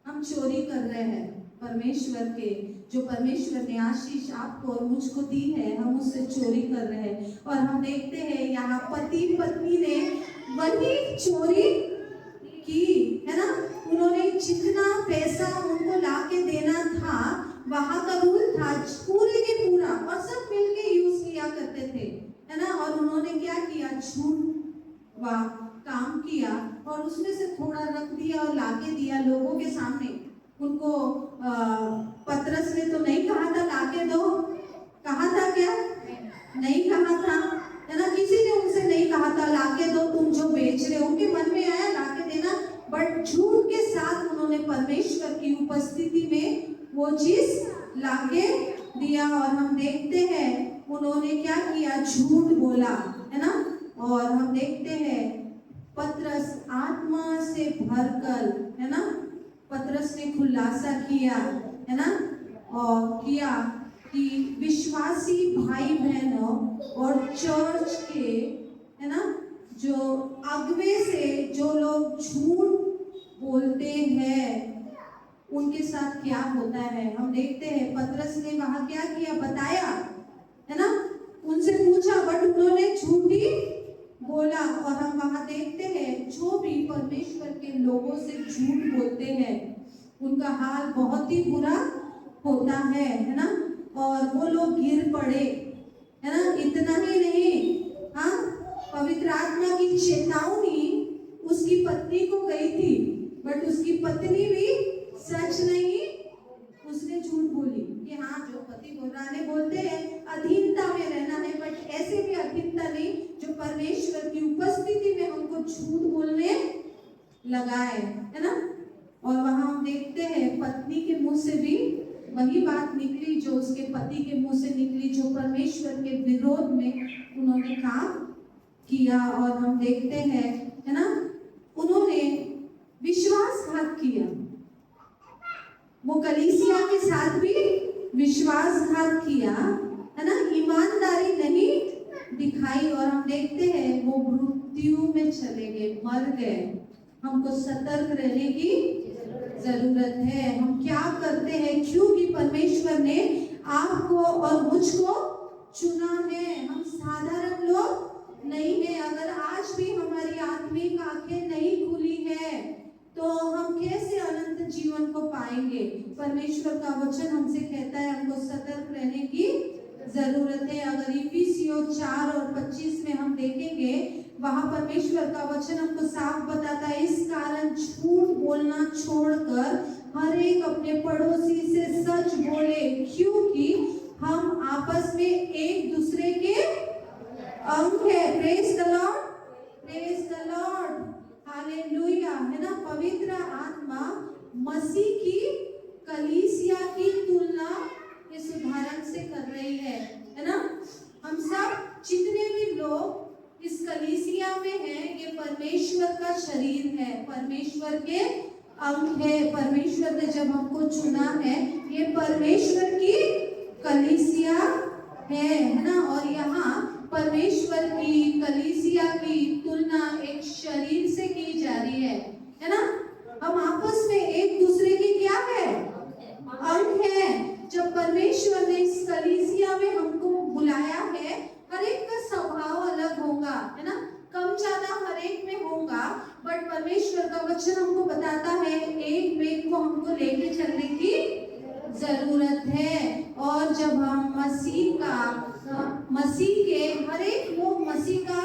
हम चोरी कर रहे हैं परमेश्वर के, जो परमेश्वर ने आशीष आपको और मुझको दी है, हम उससे चोरी कर रहे हैं। और हम देखते हैं यहाँ पति पत्नी ने वही चोरी की, है ना। उन्होंने जितना पैसा उनको लाके देना था, वहां का रूल था पूरे के पूरा, और सब मिलके यूज किया करते थे, है ना। और उन्होंने क्या किया, झूठ व काम किया और उसमें से थोड़ा रख दिया और लाके दिया लोगों के सामने। उनको पतरस ने तो नहीं कहा था लाके दो, कहा था क्या, नहीं कहा था, है ना। किसी ने उनसे नहीं कहा था लाके दो, तुम जो बेच रहे हो। उनके मन में आया लाके देना, बट झूठ के साथ उन्होंने परमेश्वर की उपस्थिति में वो चीज लाके दिया। और हम देखते हैं उन्होंने क्या किया, झूठ बोला, है ना। और हम देखते हैं पतरस आत्मा से भरकर, है ना, पतरस ने खुलासा किया, है ना, और किया कि विश्वासी भाई बहनों और चर्च के, है ना, जो अगवे से जो लोग झूठ बोलते हैं उनके साथ क्या होता है। हम देखते हैं पतरस ने वहां क्या किया, बताया, है ना, उनसे पूछा, बट उन्होंने झूठी बोला। और हम वहां देखते हैं जो भी परमेश्वर के लोगों से झूठ बोलते हैं उनका हाल बहुत ही बुरा होता है ना। और वो लोग गिर पड़े, है ना। इतना ही नहीं, हाँ, पवित्र आत्मा की चेतावनी उसकी पत्नी को गई थी, बट उसकी पत्नी भी सच नहीं, उसने झूठ बोली कि हाँ जो पति पुराने बोलते हैं अधीनता में रहना है, बट ऐसे भी अधीनता नहीं जो परमेश्वर की उपस्थिति में हमको झूठ बोलने लगाए, है ना। और वहां हम देखते हैं पत्नी के मुंह से भी वही बात निकली जो उसके पति के मुंह से निकली, जो परमेश्वर के विरोध में उन्होंने काम किया। और हम देखते हैं, है ना, उन्होंने विश्वासघात किया, वो कलीसिया के साथ भी विश्वासघात किया, है ना, ईमानदारी नहीं दिखाई। और हम देखते हैं वो मृत्यु में चले गए, मर गए। हमको सतर्क रहने की जरूरत है। हम क्या करते हैं, क्योंकि परमेश्वर ने आपको और मुझको चुना है, हम साधारण लोग नहीं है। अगर आज भी हमारी आत्मिक आंखें नहीं खुली है तो हम कैसे अनंत जीवन को पाएंगे। परमेश्वर का वचन हमसे कहता है हमको सतर्क रहने की जरूरत है। अगर इफिसियों 4 और 25 में हम देखेंगे, वहां परमेश्वर का वचन हमको साफ बताता है, इस कारण झूठ बोलना छोड़कर हर एक अपने पड़ोसी से सच बोले, क्योंकि हम आपस में एक दूसरे के अंग है। Praise the Lord, praise the Lord, hallelujah, है ना। पवित्र आत्मा मसीह की कलीसिया की तुलना इस उदाहरण से कर रही है ना। हम सब जितने भी लोग इस कलीसिया में हैं, ये परमेश्वर का शरीर है, परमेश्वर के अंग है। परमेश्वर ने जब हमको चुना है, ये परमेश्वर की कलीसिया है ना। और यहाँ परमेश्वर की कलीसिया की तुलना एक शरीर से की जा रही है ना। हम आपस में एक दूसरे की क्या है, अंग है। जब परमेश्वर ने इस कलीसिया में हमको बुलाया है, हर एक का स्वभाव अलग होगा, है ना, कम ज्यादा हर एक में होगा, बट परमेश्वर का वचन हमको बताता है एक में को हमको लेके चलने की जरूरत है। और जब हम मसीह के हर एक लोग मसीह का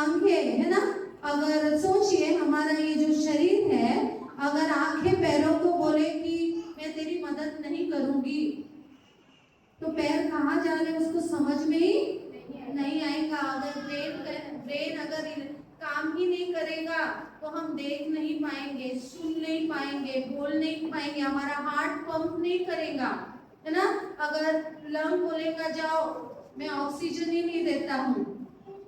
अंग है ना। अगर सोचिए हमारा ये जो शरीर है, अगर आंखें पैरों को बोले कि मैं तेरी मदद नहीं करूंगी, तो पैर कहाँ जा रहे उसको समझ में ही नहीं आएगा। अगर ब्रेन अगर काम ही नहीं करेगा तो हम देख नहीं पाएंगे, सुन नहीं पाएंगे, बोल नहीं पाएंगे, हमारा हार्ट पंप नहीं करेगा, है ना। अगर लंग बोलेगा जाओ मैं ऑक्सीजन ही नहीं देता हूँ,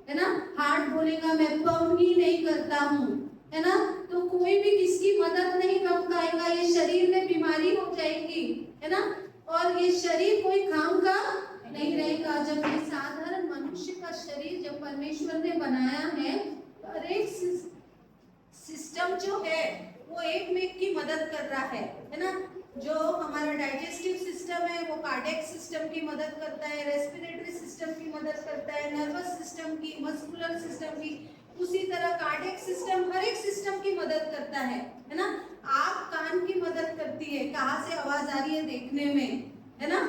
है ना, हार्ट बोलेगा मैं पंप ही नहीं करता हूँ, है ना, तो कोई भी किसकी मदद नहीं कर पाएगा। ये शरीर में बीमारी हो जाएगी, है ना, और ये शरीर कोई काम का नहीं रहेगा। जब ये साधारण मनुष्य का शरीर जब परमेश्वर ने बनाया है, हर एक सिस्टम जो है वो एक में एक की मदद कर रहा है ना। जो हमारा डाइजेस्टिव सिस्टम है वो कार्डियक सिस्टम की मदद करता है, रेस्पिरेटरी सिस्टम की मदद करता है, नर्वस सिस्टम की, मस्कुलर सिस्टम की, उसी तरह कार्डियक सिस्टम हर एक सिस्टम की मदद करता है ना। आँख कान की मदद करती है, कहाँ से आवाज आ रही है देखने में, है ना।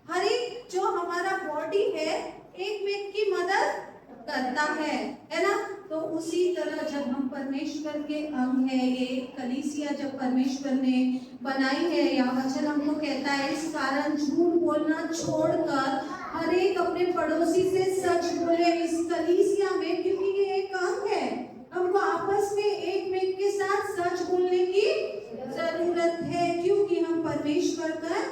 हर एक जो हमारा बॉडी है एक में एक की मदद करता है ना। तो उसी तरह जब हम परमेश्वर के अंग है, ये कलीसिया जब परमेश्वर ने बनाई है, या वचन हमको कहता है इस कारण झूठ बोलना छोड़कर हर एक अपने पड़ोसी से सच बोले इस कलीसिया में, क्योंकि ये एक अंग है। हमको आपस में एक में के साथ सच बोलने की जरूरत है, क्योंकि हम परमेश्वर का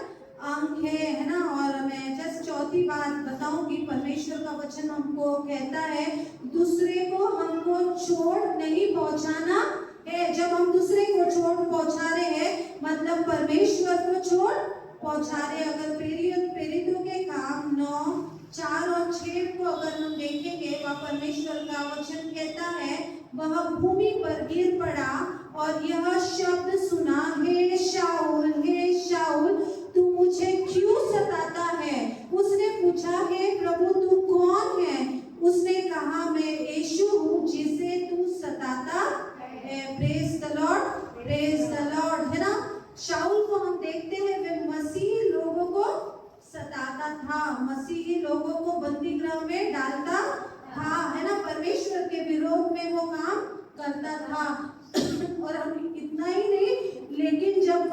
अंग है ना। और मैं जस्ट चौथी बात बताऊंगी, परमेश्वर का वचन हमको कहता है दूसरे को हमको चोट नहीं पहुंचाना है। जब हम दूसरे को चोट पहुंचा रहे हैं मतलब परमेश्वर को चोट पहुंचा रहे। अगर प्रेरितों के काम 9:4 और 6 को अगर हम देखेंगे, वह परमेश्वर का वचन कहता है वह भूमि पर गिर पड़ा और यह शब्द सुना, हे शाऊल तू मुझे क्यों सताता है। उसने पूछा, हे प्रभु तू कौन है। उसने कहा मैं यीशु हूँ जिसे तू सताता है। Praise the Lord, praise the Lord, है ना। शाऊल को हम देखते हैं वे मसीही लोगों को सताता था, मसीही लोगों को बंदी गृह में डालता था, है ना। परमेश्वर के विरोध में वो काम करता था। और हम इतना ही नहीं, लेकिन जब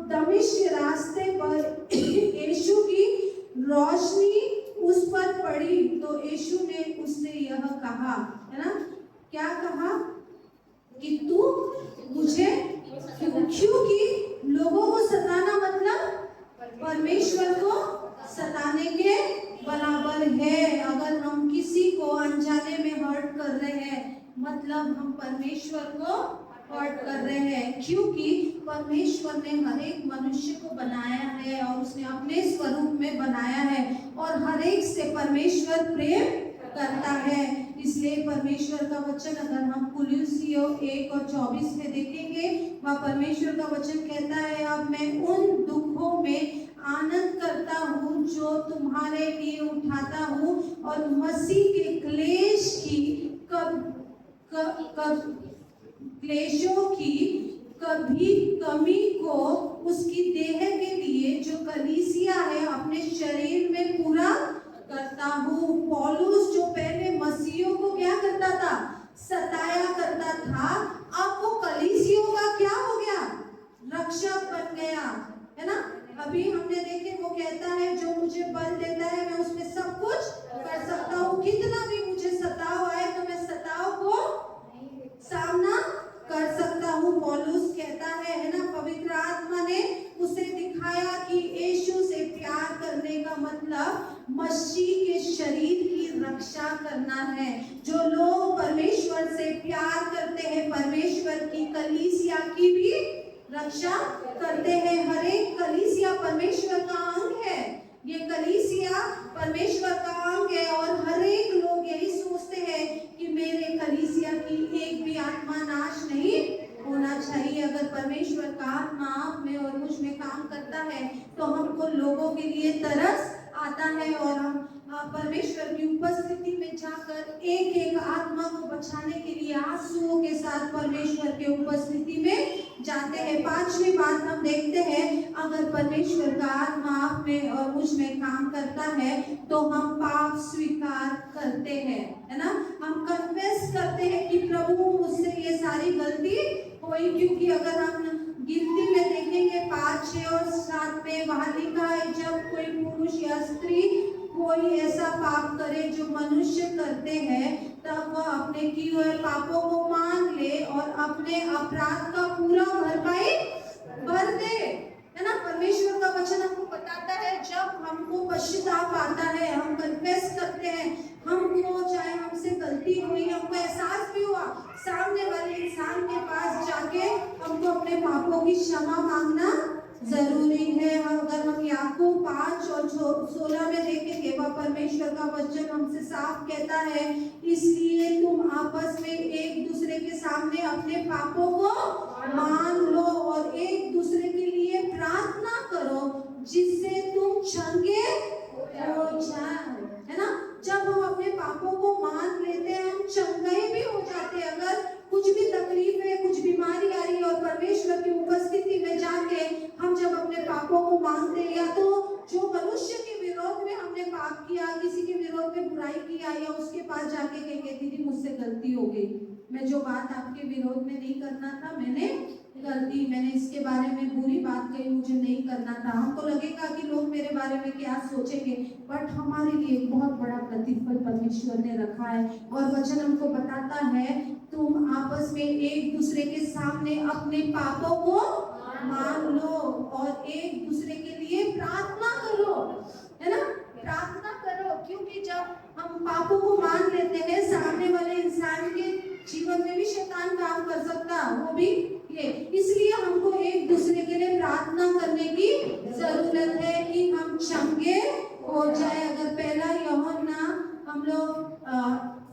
दमिश्क के रास्ते पर यीशु की रोशनी उस पर पड़ी तो यीशु ने उससे यह कहा, है ना, क्या कहा कि तू मुझे क्योंकि लोगों को सताना मतलब परमेश्वर को सताने के बराबर है। अगर हम किसी को अनजाने में हर्ट कर रहे हैं मतलब हम परमेश्वर को हर्ट कर रहे हैं, क्योंकि परमेश्वर ने हर एक मनुष्य को बनाया है और उसने अपने स्वरूप में बनाया है और हर एक से परमेश्वर प्रेम करता है। इसलिए परमेश्वर का वचन अगर हम कुलुस्सियों 1:24 में देखेंगे, वह परमेश्वर का वचन कहता है, अब मैं उन दुखों में आनंद करता हूँ जो तुम्हारे लिए उठाता हूँ और मसीह के क्लेश की क्लेशों की कभी कमी को उसकी देह के लिए जो कलीसिया है अपने शरीर में पूरा करता हूँ। पौलुस जो पहले मसीहों को क्या करता था, सताया करता था, अब वो कलीसियों का क्या हो गया, रक्षक बन गया, है ना। अभी हमने देखे वो कहता है जो मुझे बल देता है मैं उसमें सब कुछ कर सकता हूँ, कितना भी मुझे सताव आए तो मैं सताव को सामना कर सकता हूँ। पौलुस कहता है ना, पवित्र आत्मा ने उसे दिखाया कि यीशु से प्यार करने का मतलब मसीह के शरीर की रक्षा करना है। जो लोग परमेश्वर से प्यार करते हैं परमेश्वर की कलीसिया की भी रक्षा करते हैं। हर एक कलीसिया परमेश्वर का अंग है, ये कलीसिया परमेश्वर का अंग है और हर एक लोग यही सोचते हैं कि मेरे कलीसिया की एक भी आत्मा नाश नहीं होना चाहिए। अगर परमेश्वर का आत्मा आप में और मुझ में काम करता है तो हमको लोगों के लिए तरस आता है और हम परमेश्वर की उपस्थिति में जाकर एक एक आत्मा को बचाने के लिए आंसुओं के साथ परमेश्वर के उपस्थिति में जाते हैं। पांचवी बात हम देखते हैं, अगर परमेश्वर का आत्मा आप में और मुझ में काम करता है तो हम पाप स्वीकार करते हैं, है ना। हम कन्फेस करते हैं कि प्रभु मुझसे ये सारी गलती हुई, क्योंकि अगर हम गिनती में देखेंगे 5, 6 और 7 में वहां लिखा है, जब कोई पुरुष या स्त्री कोई ऐसा पाप करे जो मनुष्य करते हैं तब वह अपने किए हुए पापों को मान ले और अपने अपराध का पूरा भरपाई भर दे, है ना। परमेश्वर का वचन हमको बताता है जब हमको पश्चाताप आता है, हम कन्फेस करते हैं, हमको चाहे हमसे गलती हुई, हमको एहसास भी हुआ, सामने वाले इंसान के पास जाके हमको अपने पापों की क्षमा मांगना जरूरी है। अगर हम याकूब 5 और 16 में देखेंगे, वह परमेश्वर का वचन हमसे साफ कहता है, इसलिए तुम आपस में एक दूसरे के सामने अपने पापों को मान लो और एक दूसरे के लिए प्रार्थना करो जिससे तुम चंगे हो जाए, है ना। जब हम अपने पापों को मान लेते हैं हम चंगे भी हो जाते हैं। अगर कुछ भी तकलीफ है, कुछ बीमारी आ रही है और परमेश्वर की उपस्थिति में जाके हम जब अपने पापों को मानते हैं, या तो जो मनुष्य के विरोध में हमने पाप किया, किसी के विरोध में बुराई किया, या उसके पास जाके कहेंगे दीदी मुझसे गलती हो गई, मैं जो बात आपके विरोध में नहीं करना था मैंने गलती, मैंने इसके बारे में बुरी बात कही, मुझे नहीं करना था। हमको लगेगा कि लोग मेरे बारे में क्या सोचेंगे, बट हमारे लिए एक बहुत बड़ा प्रतिफल परमेश्वर ने रखा है और वचन हमको बताता है तुम आपस में एक दूसरे के सामने अपने पापों को मान लो और एक दूसरे के लिए प्रार्थना करो, है ना। प्रार्थना करो, क्योंकि जब हम पापों को मान लेते हैं सामने वाले इंसान के जीवन में भी शैतान काम कर सकता है, वो भी ये, इसलिए हमको एक दूसरे के लिए प्रार्थना करने की जरूरत है कि हम चंगे हो जाए। अगर पहला यूहन्ना हम लोग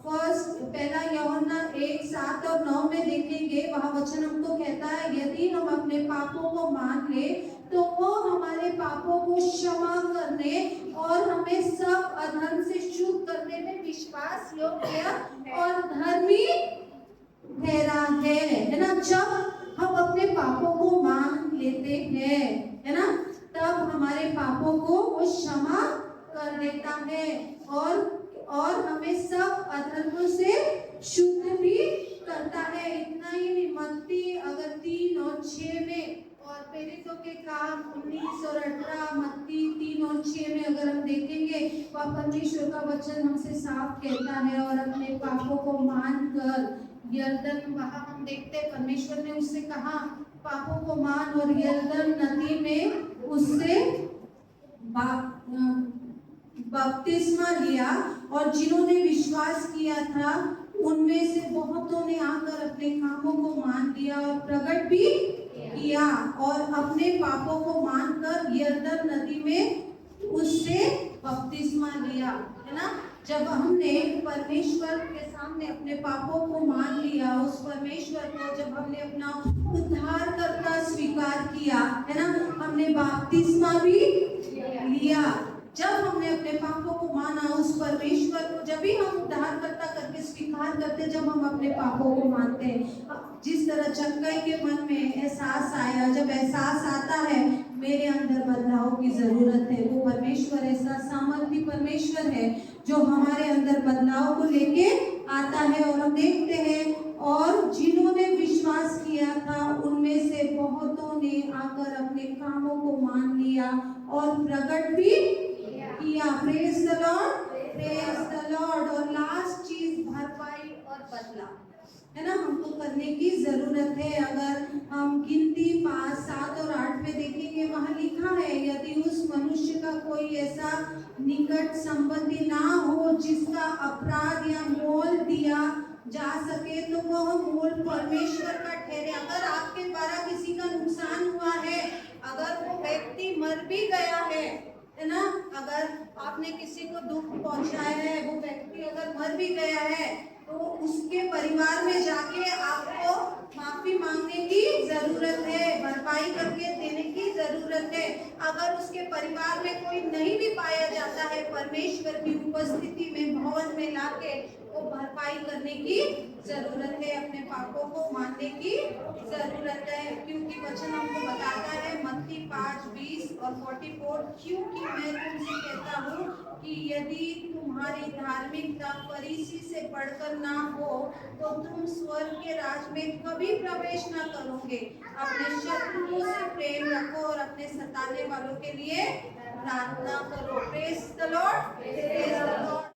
1 यूहन्ना 1:7 7 और 9 में देखेंगे, वह वचन हमको कहता है यदि हम अपने पापों को मान ले तो वो हमारे पापों को क्षमा करने और हमें सब अधर्म से शुद्ध करने में विश्वास योग्य और धर्मी ठहरा है ना। जब हम अपने पापों को मान लेते हैं, है ना, तब हमारे पापों को वो क्षमा कर देता है और हमें सब अधर्मों से शुद्ध भी करता है। इतना ही नहीं, मत्ती अगर 3 और 6 में और प्रेरितों के काम 19 और 18, मत्ती 3 और 6 में अगर हम देखेंगे, वह परमेश्वर का वचन हमसे साफ कहता है और अपने पापों को मानकर यरदन, वहां हम देखते हैं परमेश्वर ने उससे कहा पापों को मान, और यरदन नदी में उससे बपतिस्मा लिया और जिन्होंने विश्वास किया था उनमें से बहुतों ने आकर अपने कामों को मान लिया और प्रकट भी किया और अपने पापों को मानकर यरदन नदी में उससे बपतिस्मा लिया, है ना। जब हमने परमेश्वर के सामने अपने पापों को मान लिया, उस परमेश्वर को जब हमने अपना उद्धारकर्ता स्वीकार किया, है ना, हमने बपतिस्मा भी लिया। जब हमने अपने पापों को माना, उस परमेश्वर को जब भी हम उद्धारकर्ता करके स्वीकार करते, जब हम अपने पापों को मानते हैं, जिस तरह चक्कई के मन में एहसास आया, जब एहसास आता है मेरे अंदर बदलाव की जरूरत है, वो परमेश्वर ऐसा सामर्थी परमेश्वर है जो हमारे अंदर बदलाव को लेके आता है। और हम देखते हैं और जिन्होंने विश्वास किया था उनमें से बहुतों ने आकर अपने कामों को मान लिया और प्रकट भी किया। Praise the Lord, praise the Lord. और लास्ट चीज भरपाई और बदला, है ना, हमको करने की जरूरत है। अगर हम गिनती 5, 7 और 8 में देखेंगे, वहां लिखा है यदि उस मनुष्य का कोई ऐसा निकट संबंधी ना हो जिसका अपराध या मोल दिया जा सके तो वह मोल परमेश्वर का ठहरे। अगर आपके द्वारा किसी का नुकसान हुआ है, अगर वो व्यक्ति मर भी गया है ना, अगर आपने किसी को दुख पहुंचाया है, वो व्यक्ति अगर मर भी गया है तो उसके परिवार में जाके आपको माफी मांगने की जरूरत है, भरपाई करके देने की जरूरत है। अगर उसके परिवार में कोई नहीं भी पाया जाता है, परमेश्वर की उपस्थिति में भवन में लाके वो भरपाई करने की जरूरत है, अपने पापों को मानने की जरूरत है। क्योंकि वचन हमको बताता है मत्ती 5:20 और 44, क्योंकि मैं तुमसे कहता हूँ कि यदि तुम्हारी धार्मिकता फरीसी से बढ़कर ना हो तो तुम स्वर्ग के राज में कभी प्रवेश ना करोगे। अपने शत्रुओं से प्रेम रखो और अपने सताने वालों के लिए प्रार्थना करो। Praise the Lord, praise the Lord.